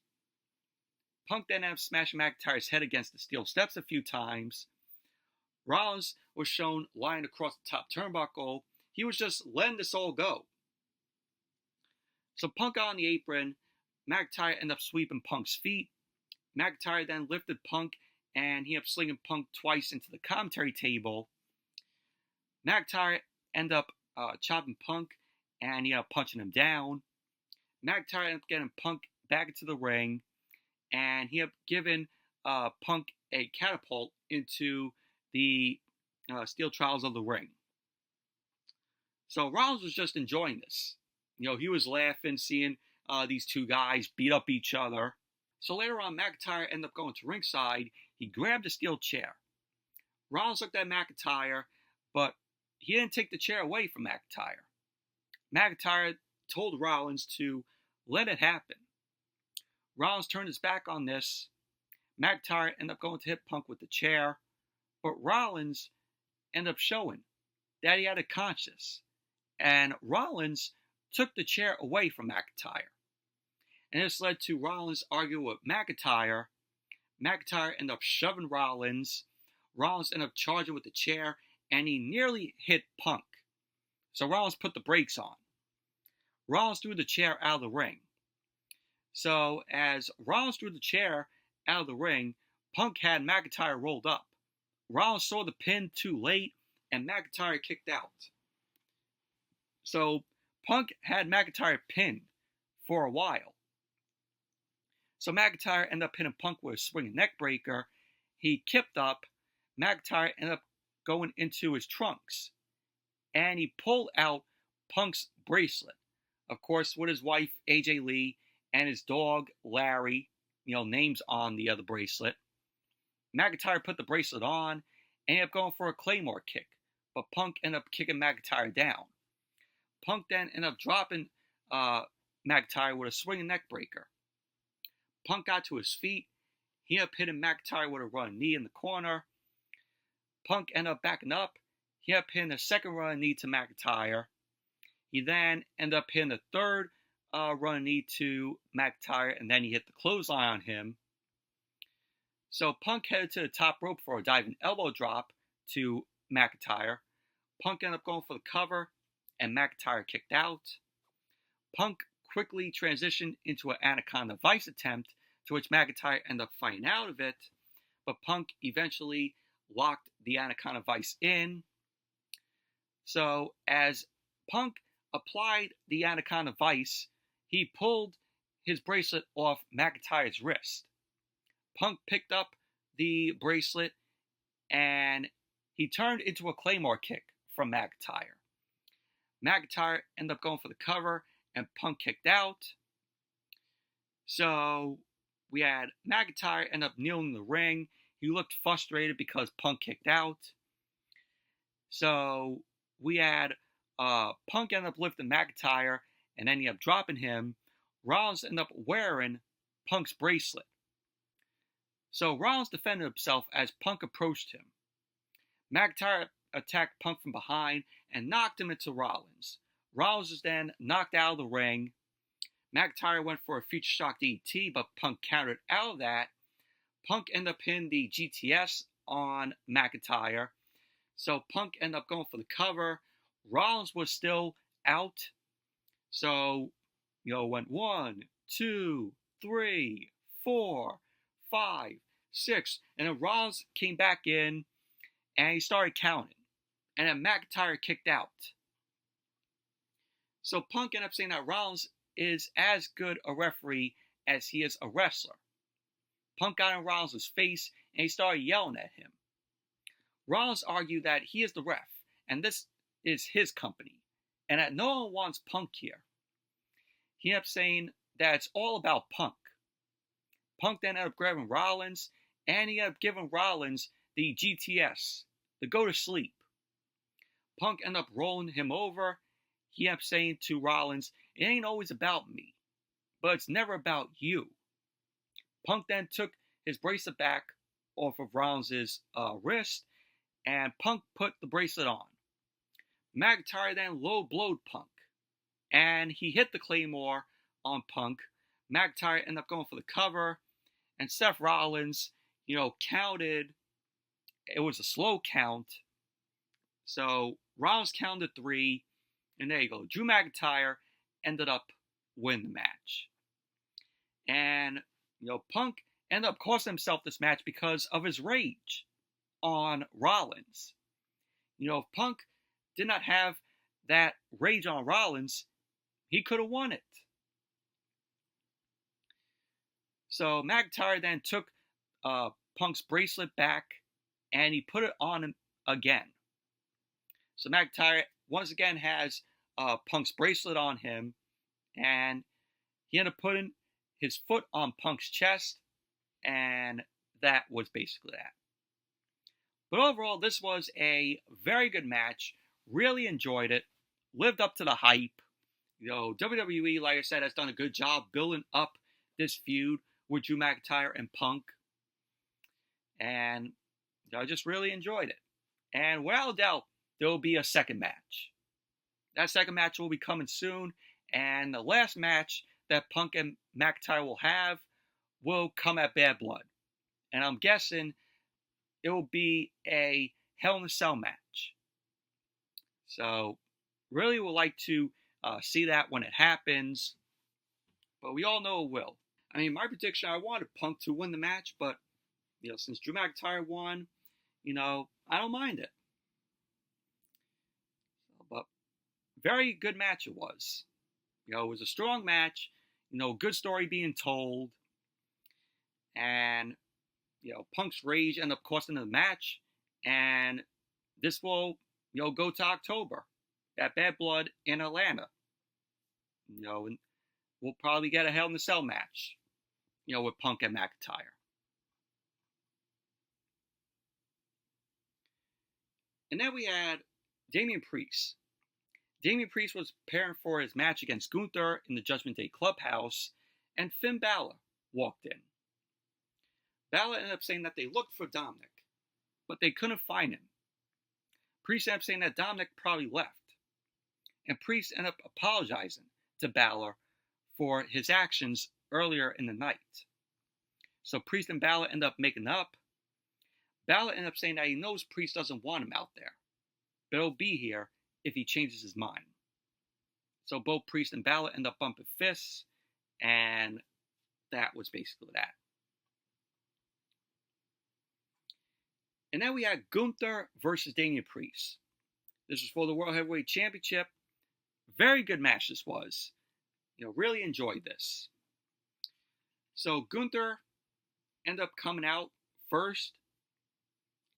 Punk then ended up smashing McIntyre's head against the steel steps a few times. Rollins was shown lying across the top turnbuckle. He was just letting this all go. So Punk got on the apron. McIntyre ended up sweeping Punk's feet. McIntyre then lifted Punk, and he ended up slinging Punk twice into the commentary table. McIntyre ended up chopping Punk, and he ended up punching him down. McIntyre ended up getting Punk back into the ring, and he ended up giving Punk a catapult into the steel trials of the ring. So Rollins was just enjoying this. He was laughing, seeing these two guys beat up each other. So later on, McIntyre ended up going to ringside. He grabbed a steel chair. Rollins looked at McIntyre, but he didn't take the chair away from McIntyre. McIntyre told Rollins to let it happen. Rollins turned his back on this. McIntyre ended up going to hit Punk with the chair, but Rollins ended up showing that he had a conscience, and Rollins took the chair away from McIntyre. And this led to Rollins arguing with McIntyre. McIntyre ended up shoving Rollins. Rollins ended up charging with the chair, and he nearly hit Punk. So Rollins put the brakes on. Rollins threw the chair out of the ring. So as Rollins threw the chair out of the ring, Punk had McIntyre rolled up. Rollins saw the pin too late, and McIntyre kicked out. So Punk had McIntyre pinned for a while. So McIntyre ended up hitting Punk with a swinging neck breaker. He kipped up. McIntyre ended up going into his trunks, and he pulled out Punk's bracelet. Of course, with his wife, AJ Lee, and his dog, Larry, names on the other bracelet. McIntyre put the bracelet on, and ended up going for a Claymore kick, but Punk ended up kicking McIntyre down. Punk then ended up dropping McIntyre with a swinging neck breaker. Punk got to his feet. He ended up hitting McIntyre with a running knee in the corner. Punk ended up backing up. He ended up hitting a second running knee to McIntyre. He then ended up hitting a third running knee to McIntyre, and then he hit the clothesline on him. So Punk headed to the top rope for a diving elbow drop to McIntyre. Punk ended up going for the cover, and McIntyre kicked out. Punk quickly transitioned into an Anaconda Vice attempt, to which McIntyre ended up fighting out of it, but Punk eventually locked the Anaconda Vice in. So as Punk applied the Anaconda Vice, he pulled his bracelet off McIntyre's wrist. Punk picked up the bracelet and he turned into a Claymore kick from McIntyre. McIntyre ended up going for the cover and Punk kicked out. So we had McIntyre end up kneeling in the ring. He looked frustrated because Punk kicked out. So we had Punk end up lifting McIntyre and then he ended up dropping him. Rollins ended up wearing Punk's bracelet. So Rollins defended himself as Punk approached him. McIntyre attacked Punk from behind and knocked him into Rollins. Rollins was then knocked out of the ring. McIntyre went for a future shock DDT, but Punk countered out of that. Punk ended up hitting the GTS on McIntyre. So Punk ended up going for the cover. Rollins was still out. So, went 1, 2, 3, 4, 5, 6. And then Rollins came back in and he started counting. And then McIntyre kicked out. So Punk ended up saying that Rollins is as good a referee as he is a wrestler. Punk got in Rollins' face and he started yelling at him. Rollins argued that he is the ref and this is his company and that no one wants Punk here. He ended up saying that it's all about Punk. Punk then ended up grabbing Rollins and he ended up giving Rollins the GTS, the go to sleep. Punk ended up rolling him over. He ended up saying to Rollins, "It ain't always about me, but it's never about you." Punk then took his bracelet back off of Rollins' wrist, and Punk put the bracelet on. McIntyre then low blowed Punk, and he hit the Claymore on Punk. McIntyre ended up going for the cover, and Seth Rollins, counted. It was a slow count, so Rollins counted 3, and there you go. Drew McIntyre ended up winning the match. And, Punk ended up costing himself this match because of his rage on Rollins. If Punk did not have that rage on Rollins, he could have won it. So McIntyre then took Punk's bracelet back and he put it on him again. So McIntyre once again has Punk's bracelet on him, and he ended up putting his foot on Punk's chest, and that was basically that. But overall, this was a very good match. Really enjoyed it. Lived up to the hype. WWE, like I said, has done a good job building up this feud with Drew McIntyre and Punk. And I just really enjoyed it. And without a doubt, there will be a second match. That second match will be coming soon. And the last match that Punk and McIntyre will have will come at Bad Blood. And I'm guessing it will be a Hell in a Cell match. So, really would like to see that when it happens. But we all know it will. I mean, my prediction, I wanted Punk to win the match, but, since Drew McIntyre won, I don't mind it. But very good match it was. It was a strong match. Good story being told. And, Punk's rage ended up costing the match. And this will, go to October at Bad Blood in Atlanta. And we'll probably get a Hell in a Cell match, with Punk and McIntyre. And then we had Damian Priest. Damian Priest was preparing for his match against Gunther in the Judgment Day Clubhouse, and Finn Balor walked in. Balor ended up saying that they looked for Dominic, but they couldn't find him. Priest ended up saying that Dominic probably left, and Priest ended up apologizing to Balor for his actions earlier in the night. So Priest and Balor ended up making up. Balor ended up saying that he knows Priest doesn't want him out there, but he'll be here if he changes his mind. So both Priest and Balor end up bumping fists, and that was basically that. And then we had Gunther versus Damian Priest. This was for the World Heavyweight Championship. Very good match this was. Really enjoyed this. So Gunther ended up coming out first,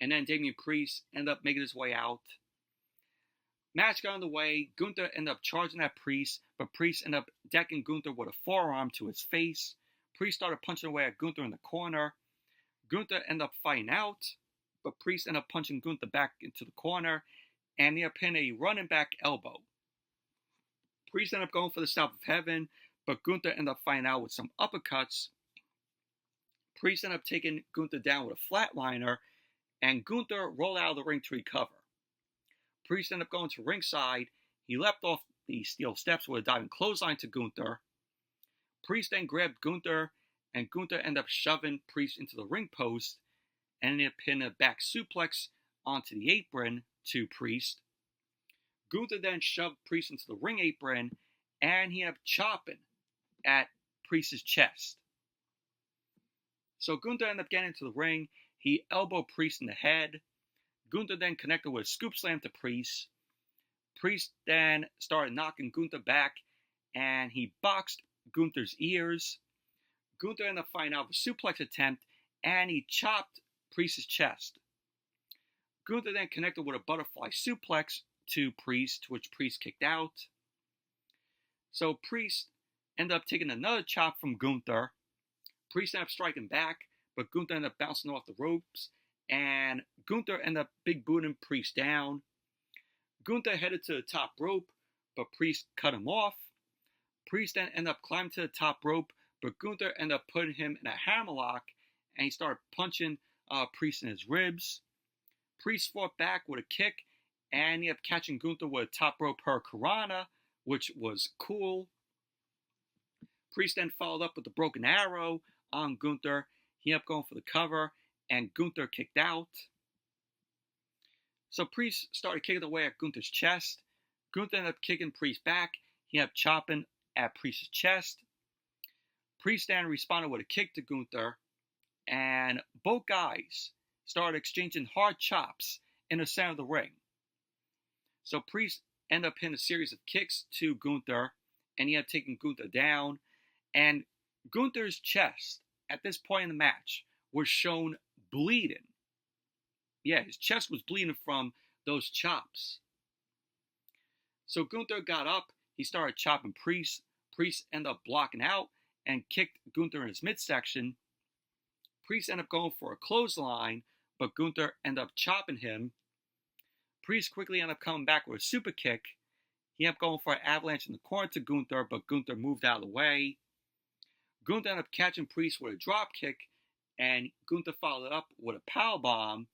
and then Damian Priest ended up making his way out. Match got underway. Gunther ended up charging at Priest, but Priest ended up decking Gunther with a forearm to his face. Priest started punching away at Gunther in the corner. Gunther ended up fighting out, but Priest ended up punching Gunther back into the corner, and he pinned a running back elbow. Priest ended up going for the South of Heaven, but Gunther ended up fighting out with some uppercuts. Priest ended up taking Gunther down with a flatliner, and Gunther rolled out of the ring to recover. Priest ended up going to ringside. He leapt off the steel steps with a diving clothesline to Gunther. Priest then grabbed Gunther, and Gunther ended up shoving Priest into the ring post, and ended up pinning a back suplex onto the apron to Priest. Gunther then shoved Priest into the ring apron, and he ended up chopping at Priest's chest. So Gunther ended up getting into the ring. He elbowed Priest in the head. Gunther then connected with a scoop slam to Priest. Priest then started knocking Gunther back, and he boxed Gunther's ears. Gunther ended up fighting out the suplex attempt, and he chopped Priest's chest. Gunther then connected with a butterfly suplex to Priest, to which Priest kicked out. So Priest ended up taking another chop from Gunther. Priest ended up striking back, but Gunther ended up bouncing off the ropes, and Gunther ended up big booting Priest down. Gunther headed to the top rope, but Priest cut him off. Priest then ended up climbing to the top rope, but Gunther ended up putting him in a hammerlock, and he started punching Priest in his ribs. Priest fought back with a kick, and he ended up catching Gunther with a top rope hurricanrana, which was cool. Priest then followed up with the broken arrow on Gunther. He ended up going for the cover, and Gunther kicked out. So Priest started kicking away at Gunther's chest. Gunther ended up kicking Priest back. He ended up chopping at Priest's chest. Priest then responded with a kick to Gunther, and both guys started exchanging hard chops in the center of the ring. So Priest ended up hitting a series of kicks to Gunther, and he had taken Gunther down. And Gunther's chest, at this point in the match, was shown bleeding. Yeah, his chest was bleeding from those chops. So Gunther got up, he started chopping Priest. Priest ended up blocking out and kicked Gunther in his midsection. Priest ended up going for a clothesline, but Gunther ended up chopping him. Priest quickly ended up coming back with a super kick. He ended up going for an avalanche in the corner to Gunther, but Gunther moved out of the way. Gunther ended up catching Priest with a drop kick, and Gunther followed up with a powerbomb.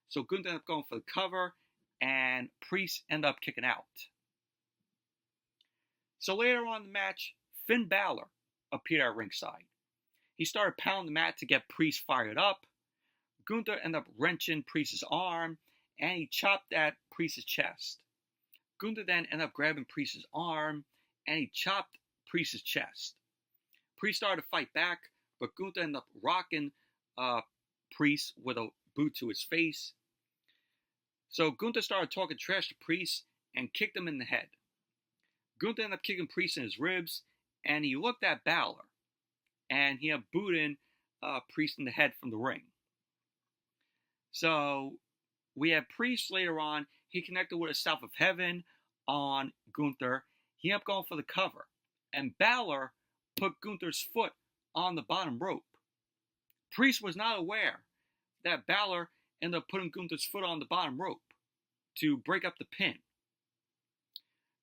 So Gunther ended up going for the cover, and Priest ended up kicking out. So later on in the match, Finn Balor appeared at ringside. He started pounding the mat to get Priest fired up. Gunther ended up wrenching Priest's arm, and he chopped at Priest's chest. Gunther then ended up grabbing Priest's arm, and he chopped Priest's chest. Priest started to fight back, but Gunther ended up rocking Priest with a boot to his face. So Gunther started talking trash to Priest and kicked him in the head. Gunther ended up kicking Priest in his ribs, and he looked at Balor, and he ended up booting Priest in the head from the ring. So we had Priest later on. He connected with a South of Heaven on Gunther. He ended up going for the cover, and Balor put Gunther's foot on the bottom rope. Priest was not aware that Balor ended up putting Gunther's foot on the bottom rope to break up the pin.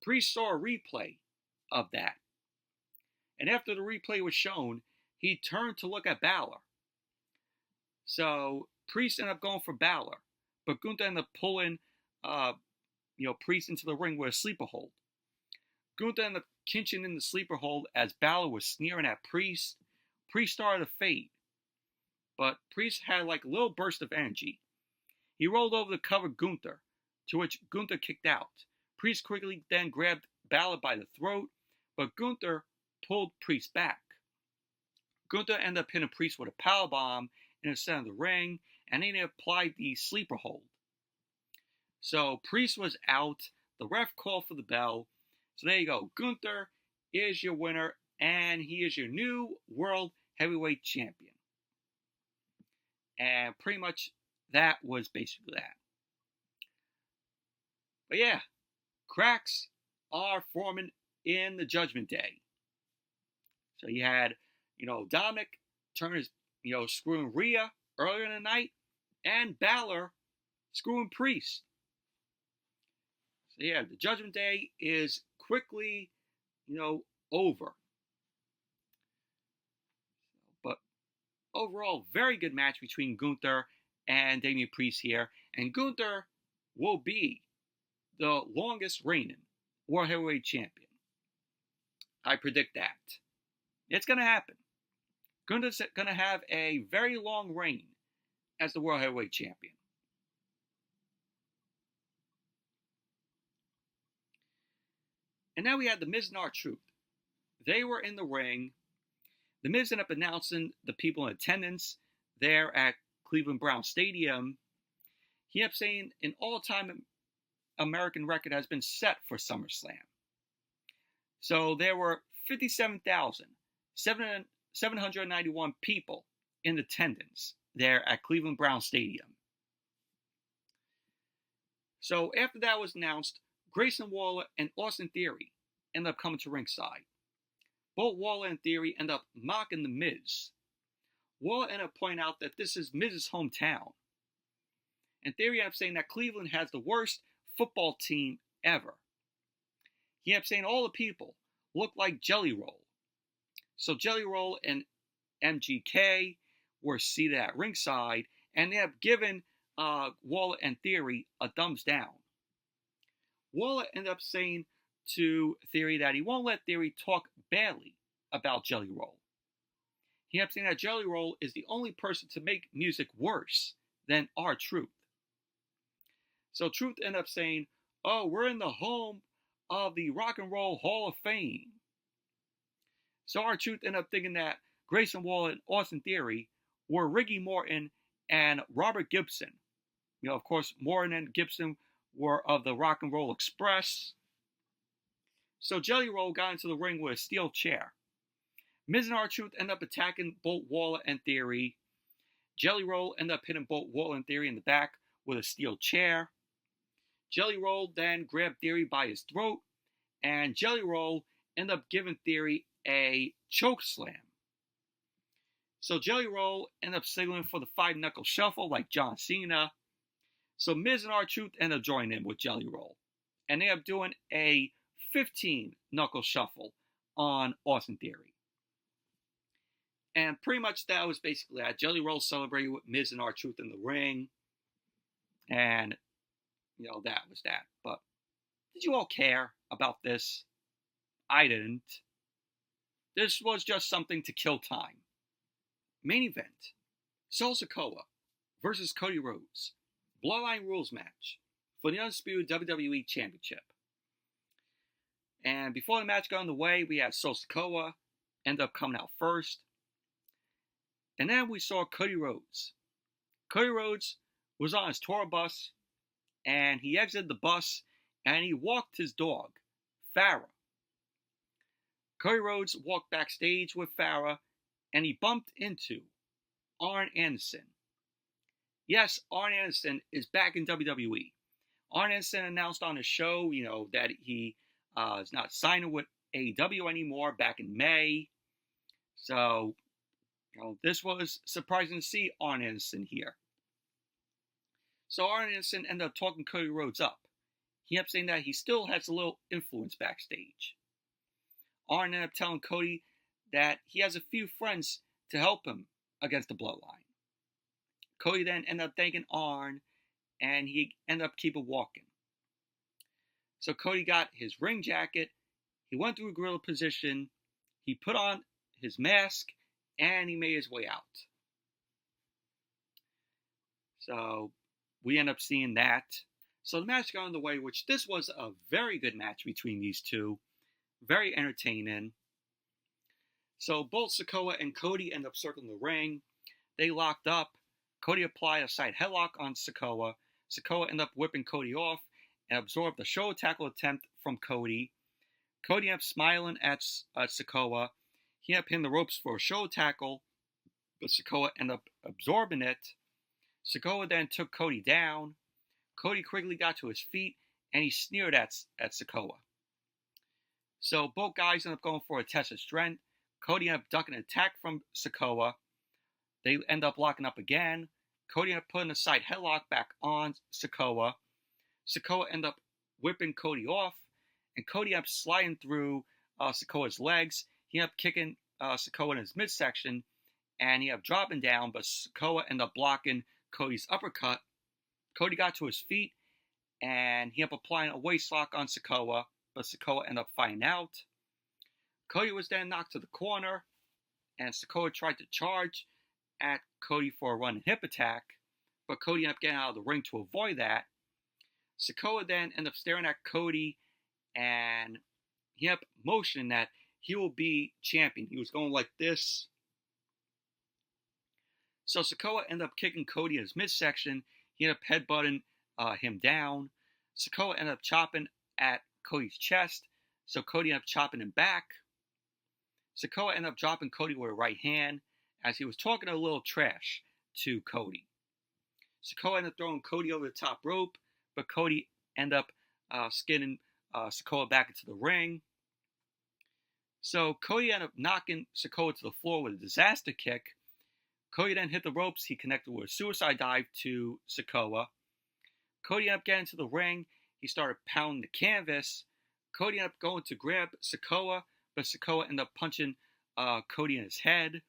Priest saw a replay of that, and after the replay was shown, he turned to look at Balor. So Priest ended up going for Balor, but Gunther ended up pulling Priest into the ring with a sleeper hold. Gunther ended up clinching in the sleeper hold as Balor was sneering at Priest. Priest started to fade, but Priest had like a little burst of energy, He rolled over to cover Gunther, to which Gunther kicked out. Priest quickly then grabbed Balor by the throat, but Gunther pulled Priest back. Gunther ended up hitting Priest with a powerbomb in the center of the ring, and then he applied the sleeper hold. So Priest was out. The ref called for the bell. So there you go. Gunther is your winner, and he is your new World Heavyweight Champion. And pretty much that was basically that. But yeah, cracks are forming in the Judgment Day. So you had, Dominic Turner's, screwing Rhea earlier in the night, and Balor screwing Priest. So yeah, the Judgment Day is quickly, over. But overall, very good match between Gunther and Damian Priest here. And Gunther will be the longest reigning World Heavyweight Champion. I predict that. It's going to happen. Gunther's going to have a very long reign as the World Heavyweight Champion. And now we had The Miz and R-Truth. They were in the ring. The Miz ended up announcing the people in attendance there at Cleveland Brown Stadium. He ended up saying an all-time American record has been set for SummerSlam. So there were 57,791 people in attendance there at Cleveland Brown Stadium. So after that was announced, Grayson Waller and Austin Theory ended up coming to ringside. Both Waller and Theory ended up mocking The Miz. Waller ended up pointing out that this is Miz's hometown. And Theory ended up saying that Cleveland has the worst football team ever. He ended up saying all the people look like Jelly Roll. So Jelly Roll and MGK were seated at ringside, and they have given Waller and Theory a thumbs down. Waller ended up saying to Theory that he won't let Theory talk badly about Jelly Roll. He ended up saying that Jelly Roll is the only person to make music worse than R-Truth. So Truth ended up saying, "Oh, we're in the home of the Rock and Roll Hall of Fame." So R-Truth ended up thinking that Grayson Waller and Austin Theory were Ricky Morton and Robert Gibson. Of course, Morton and Gibson were of the Rock and Roll Express. So Jelly Roll got into the ring with a steel chair. Miz and R-Truth ended up attacking both Waller and Theory. Jelly Roll ended up hitting both Waller and Theory in the back with a steel chair. Jelly Roll then grabbed Theory by his throat, and Jelly Roll ended up giving Theory a choke slam. So Jelly Roll ended up signaling for the 5-knuckle shuffle like John Cena. So Miz and R-Truth ended up joining in with Jelly Roll, and they ended up doing a 15-knuckle shuffle on Austin Theory. And pretty much that was basically that. Jelly Roll celebrated with Miz and R-Truth in the ring, and that was that. But did you all care about this? I didn't. This was just something to kill time. Main event: Sikoa versus Cody Rhodes. Bloodline rules match for the Undisputed WWE Championship. And before the match got underway, we had Sikoa end up coming out first. And then we saw Cody Rhodes. Cody Rhodes was on his tour bus, and he exited the bus, and he walked his dog, Farrah. Cody Rhodes walked backstage with Farrah, and he bumped into Arn Anderson. Yes, Arn Anderson is back in WWE. Arn Anderson announced on his show, that he is not signing with AEW anymore back in May. So, this was surprising to see Arn Anderson here. So Arn Anderson ended up talking Cody Rhodes up. He ended up saying that he still has a little influence backstage. Arn ended up telling Cody that he has a few friends to help him against the Bloodline. Cody then ended up thanking Arn, and he ended up keeping walking. So Cody got his ring jacket, he went through a gorilla position, he put on his mask, and he made his way out. So we end up seeing that. So the match got underway, which this was a very good match between these two. Very entertaining. So both Sikoa and Cody end up circling the ring. They locked up. Cody applied a side headlock on Sikoa. Sikoa ended up whipping Cody off and absorbed the shoulder tackle attempt from Cody. Cody ended up smiling at Sikoa. He ended up hitting the ropes for a shoulder tackle, but Sikoa ended up absorbing it. Sikoa then took Cody down. Cody quickly got to his feet, and he sneered at Sikoa. So both guys ended up going for a test of strength. Cody ended up ducking an attack from Sikoa. They end up locking up again. Cody ended up putting a side headlock back on Sikoa. Sikoa ended up whipping Cody off, and Cody ended up sliding through Sikoa's legs. He ended up kicking Sikoa in his midsection, and he ended up dropping down, but Sikoa ended up blocking Cody's uppercut. Cody got to his feet, and he ended up applying a waist lock on Sikoa, but Sikoa ended up fighting out. Cody was then knocked to the corner, and Sikoa tried to charge at Cody for a running hip attack, but Cody ended up getting out of the ring to avoid that. Sikoa then ended up staring at Cody, and he ended up motioning that he will be champion. He was going like this. So Sikoa ended up kicking Cody in his midsection. He ended up headbutting him down. Sikoa ended up chopping at Cody's chest, so Cody ended up chopping him back. Sikoa ended up dropping Cody with a right hand as he was talking a little trash to Cody. Sikoa ended up throwing Cody over the top rope, but Cody ended up skinning Sikoa back into the ring. So Cody ended up knocking Sikoa to the floor with a disaster kick. Cody then hit the ropes. He connected with a suicide dive to Sikoa. Cody ended up getting to the ring. He started pounding the canvas. Cody ended up going to grab Sikoa, but Sikoa ended up punching Cody in his head.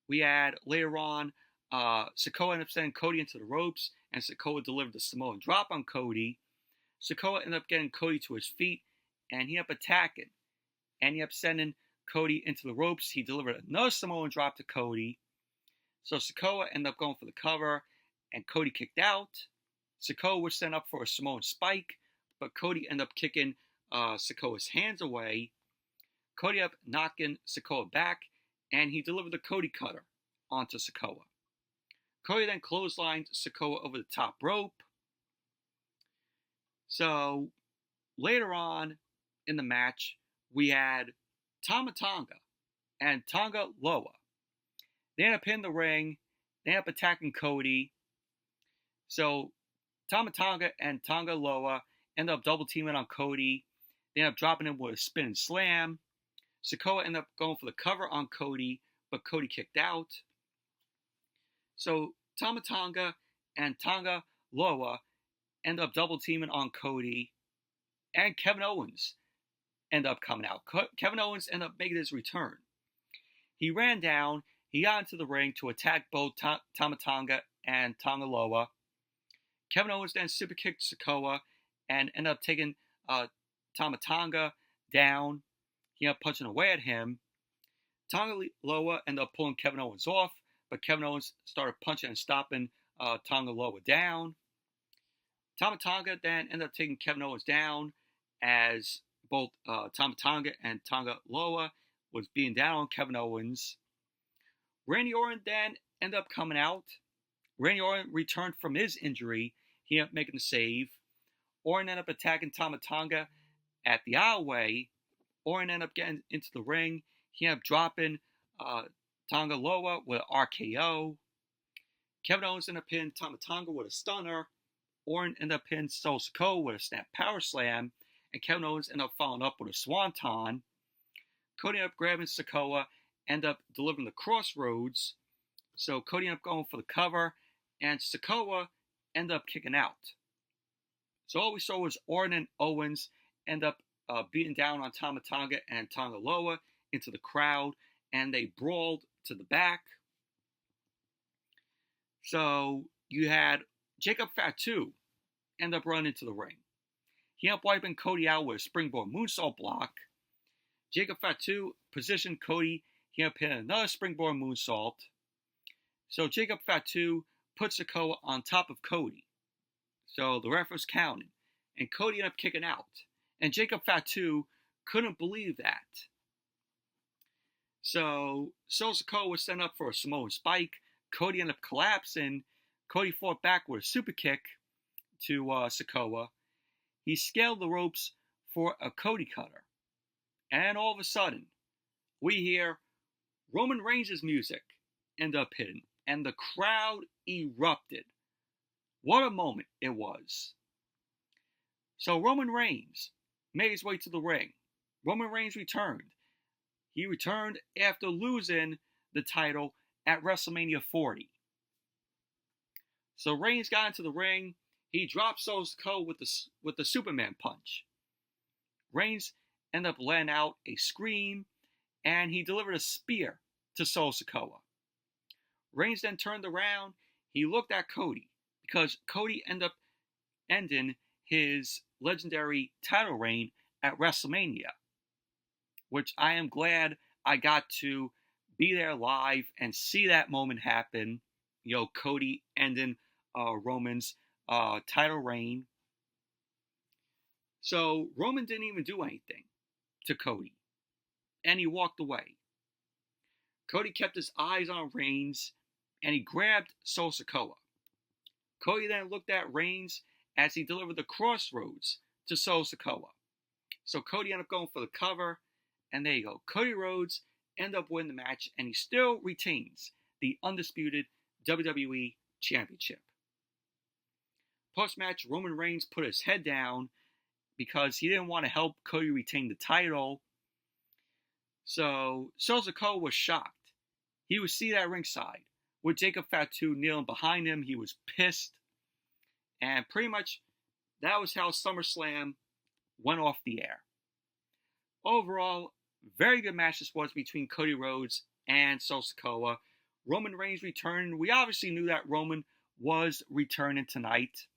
We had later on, Sikoa ended up sending Cody into the ropes, and Sikoa delivered the Samoan drop on Cody. Sikoa ended up getting Cody to his feet, and he ended up attacking. And he ended up sending Cody into the ropes. He delivered another Samoan drop to Cody. So Sikoa ended up going for the cover, and Cody kicked out. Sikoa was sent up for a Samoan spike, but Cody ended up kicking Sikoa's hands away. Cody ended up knocking Sikoa back, and he delivered the Cody cutter onto Sikoa. Cody then clotheslined Sikoa over the top rope. So later on in the match, we had Tama Tonga and Tonga Loa. They ended up in the ring. They ended up attacking Cody. So Tama Tonga and Tonga Loa ended up double teaming on Cody. They ended up dropping him with a spin and slam. Sikoa ended up going for the cover on Cody, but Cody kicked out. So Tama Tonga and Tonga Loa ended up double teaming on Cody, and Kevin Owens ended up coming out. Kevin Owens ended up making his return. He ran down. He got into the ring to attack both Tama Tonga and Tonga Loa. Kevin Owens then super kicked Sikoa and ended up taking Tama Tonga down. He ended up punching away at him. Tonga Loa ended up pulling Kevin Owens off, but Kevin Owens started punching and stopping Tonga Loa down. Tama Tonga then ended up taking Kevin Owens down as both Tama Tonga and Tonga Loa was being down on Kevin Owens. Randy Orton then ended up coming out. Randy Orton returned from his injury. He ended up making the save. Orton ended up attacking Tama Tonga at the aisleway. Orton ended up getting into the ring. He ended up dropping Tonga Loa with an RKO. Kevin Owens ended up hitting Tama Tonga with a stunner. Orton ended up hitting Sikoa with a snap power slam. And Kevin Owens ended up following up with a swanton. Cody ended up grabbing Sikoa, ended up delivering the crossroads. So Cody ended up going for the cover, and Sikoa ended up kicking out. So all we saw was Orton and Owens end up beating down on Tama Tonga and Tonga Loa into the crowd, and they brawled to the back. So you had Jacob Fatu end up running into the ring. He ended up wiping Cody out with a springboard moonsault block. Jacob Fatu positioned Cody. He ended up hitting another springboard moonsault. So Jacob Fatu put Sikoa on top of Cody. So the ref was counting, and Cody ended up kicking out. And Jacob Fatu couldn't believe that. So Sikoa was sent up for a Samoan spike. Cody ended up collapsing. Cody fought back with a super kick to Sikoa. He scaled the ropes for a Cody cutter. And all of a sudden, we hear Roman Reigns' music end up hitting. And the crowd erupted. What a moment it was. So Roman Reigns made his way to the ring. Roman Reigns returned. He returned after losing the title at WrestleMania 40. So Reigns got into the ring. He dropped Sikoa with the Superman punch. Reigns ended up letting out a scream, and he delivered a spear to Sikoa. Reigns then turned around. He looked at Cody, because Cody ended up ending his legendary title reign at WrestleMania, which I am glad I got to be there live and see that moment happen. You know, Cody ending Roman's title reign. So Roman didn't even do anything to Cody, and he walked away. Cody kept his eyes on Reigns, and he grabbed Sikoa. Cody then looked at Reigns as he delivered the crossroads to Sikoa. So Cody ended up going for the cover, and there you go. Cody Rhodes ended up winning the match, and he still retains the Undisputed WWE Championship. Post-match, Roman Reigns put his head down because he didn't want to help Cody retain the title. So Sikoa was shocked. He was seated at ringside with Jacob Fatu kneeling behind him. He was pissed. And pretty much that was how SummerSlam went off the air. Overall, very good match this was between Cody Rhodes and Sikoa. Roman Reigns returned. We obviously knew that Roman was returning tonight.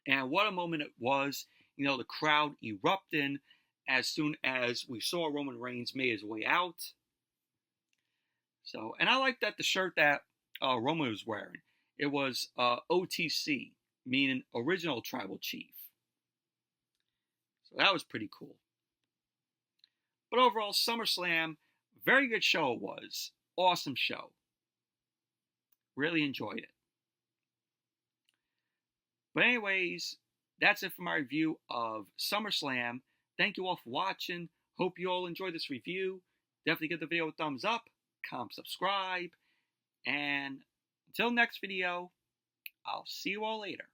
And what a moment it was. You know, the crowd erupting as soon as we saw Roman Reigns made his way out. So, and I like that the shirt that Roman was wearing, it was OTC, meaning Original Tribal Chief. So that was pretty cool. But overall, SummerSlam, very good show it was. Awesome show. Really enjoyed it. But anyways, that's it for my review of SummerSlam. Thank you all for watching. Hope you all enjoyed this review. Definitely give the video a thumbs up, comment, subscribe. And until next video, I'll see you all later.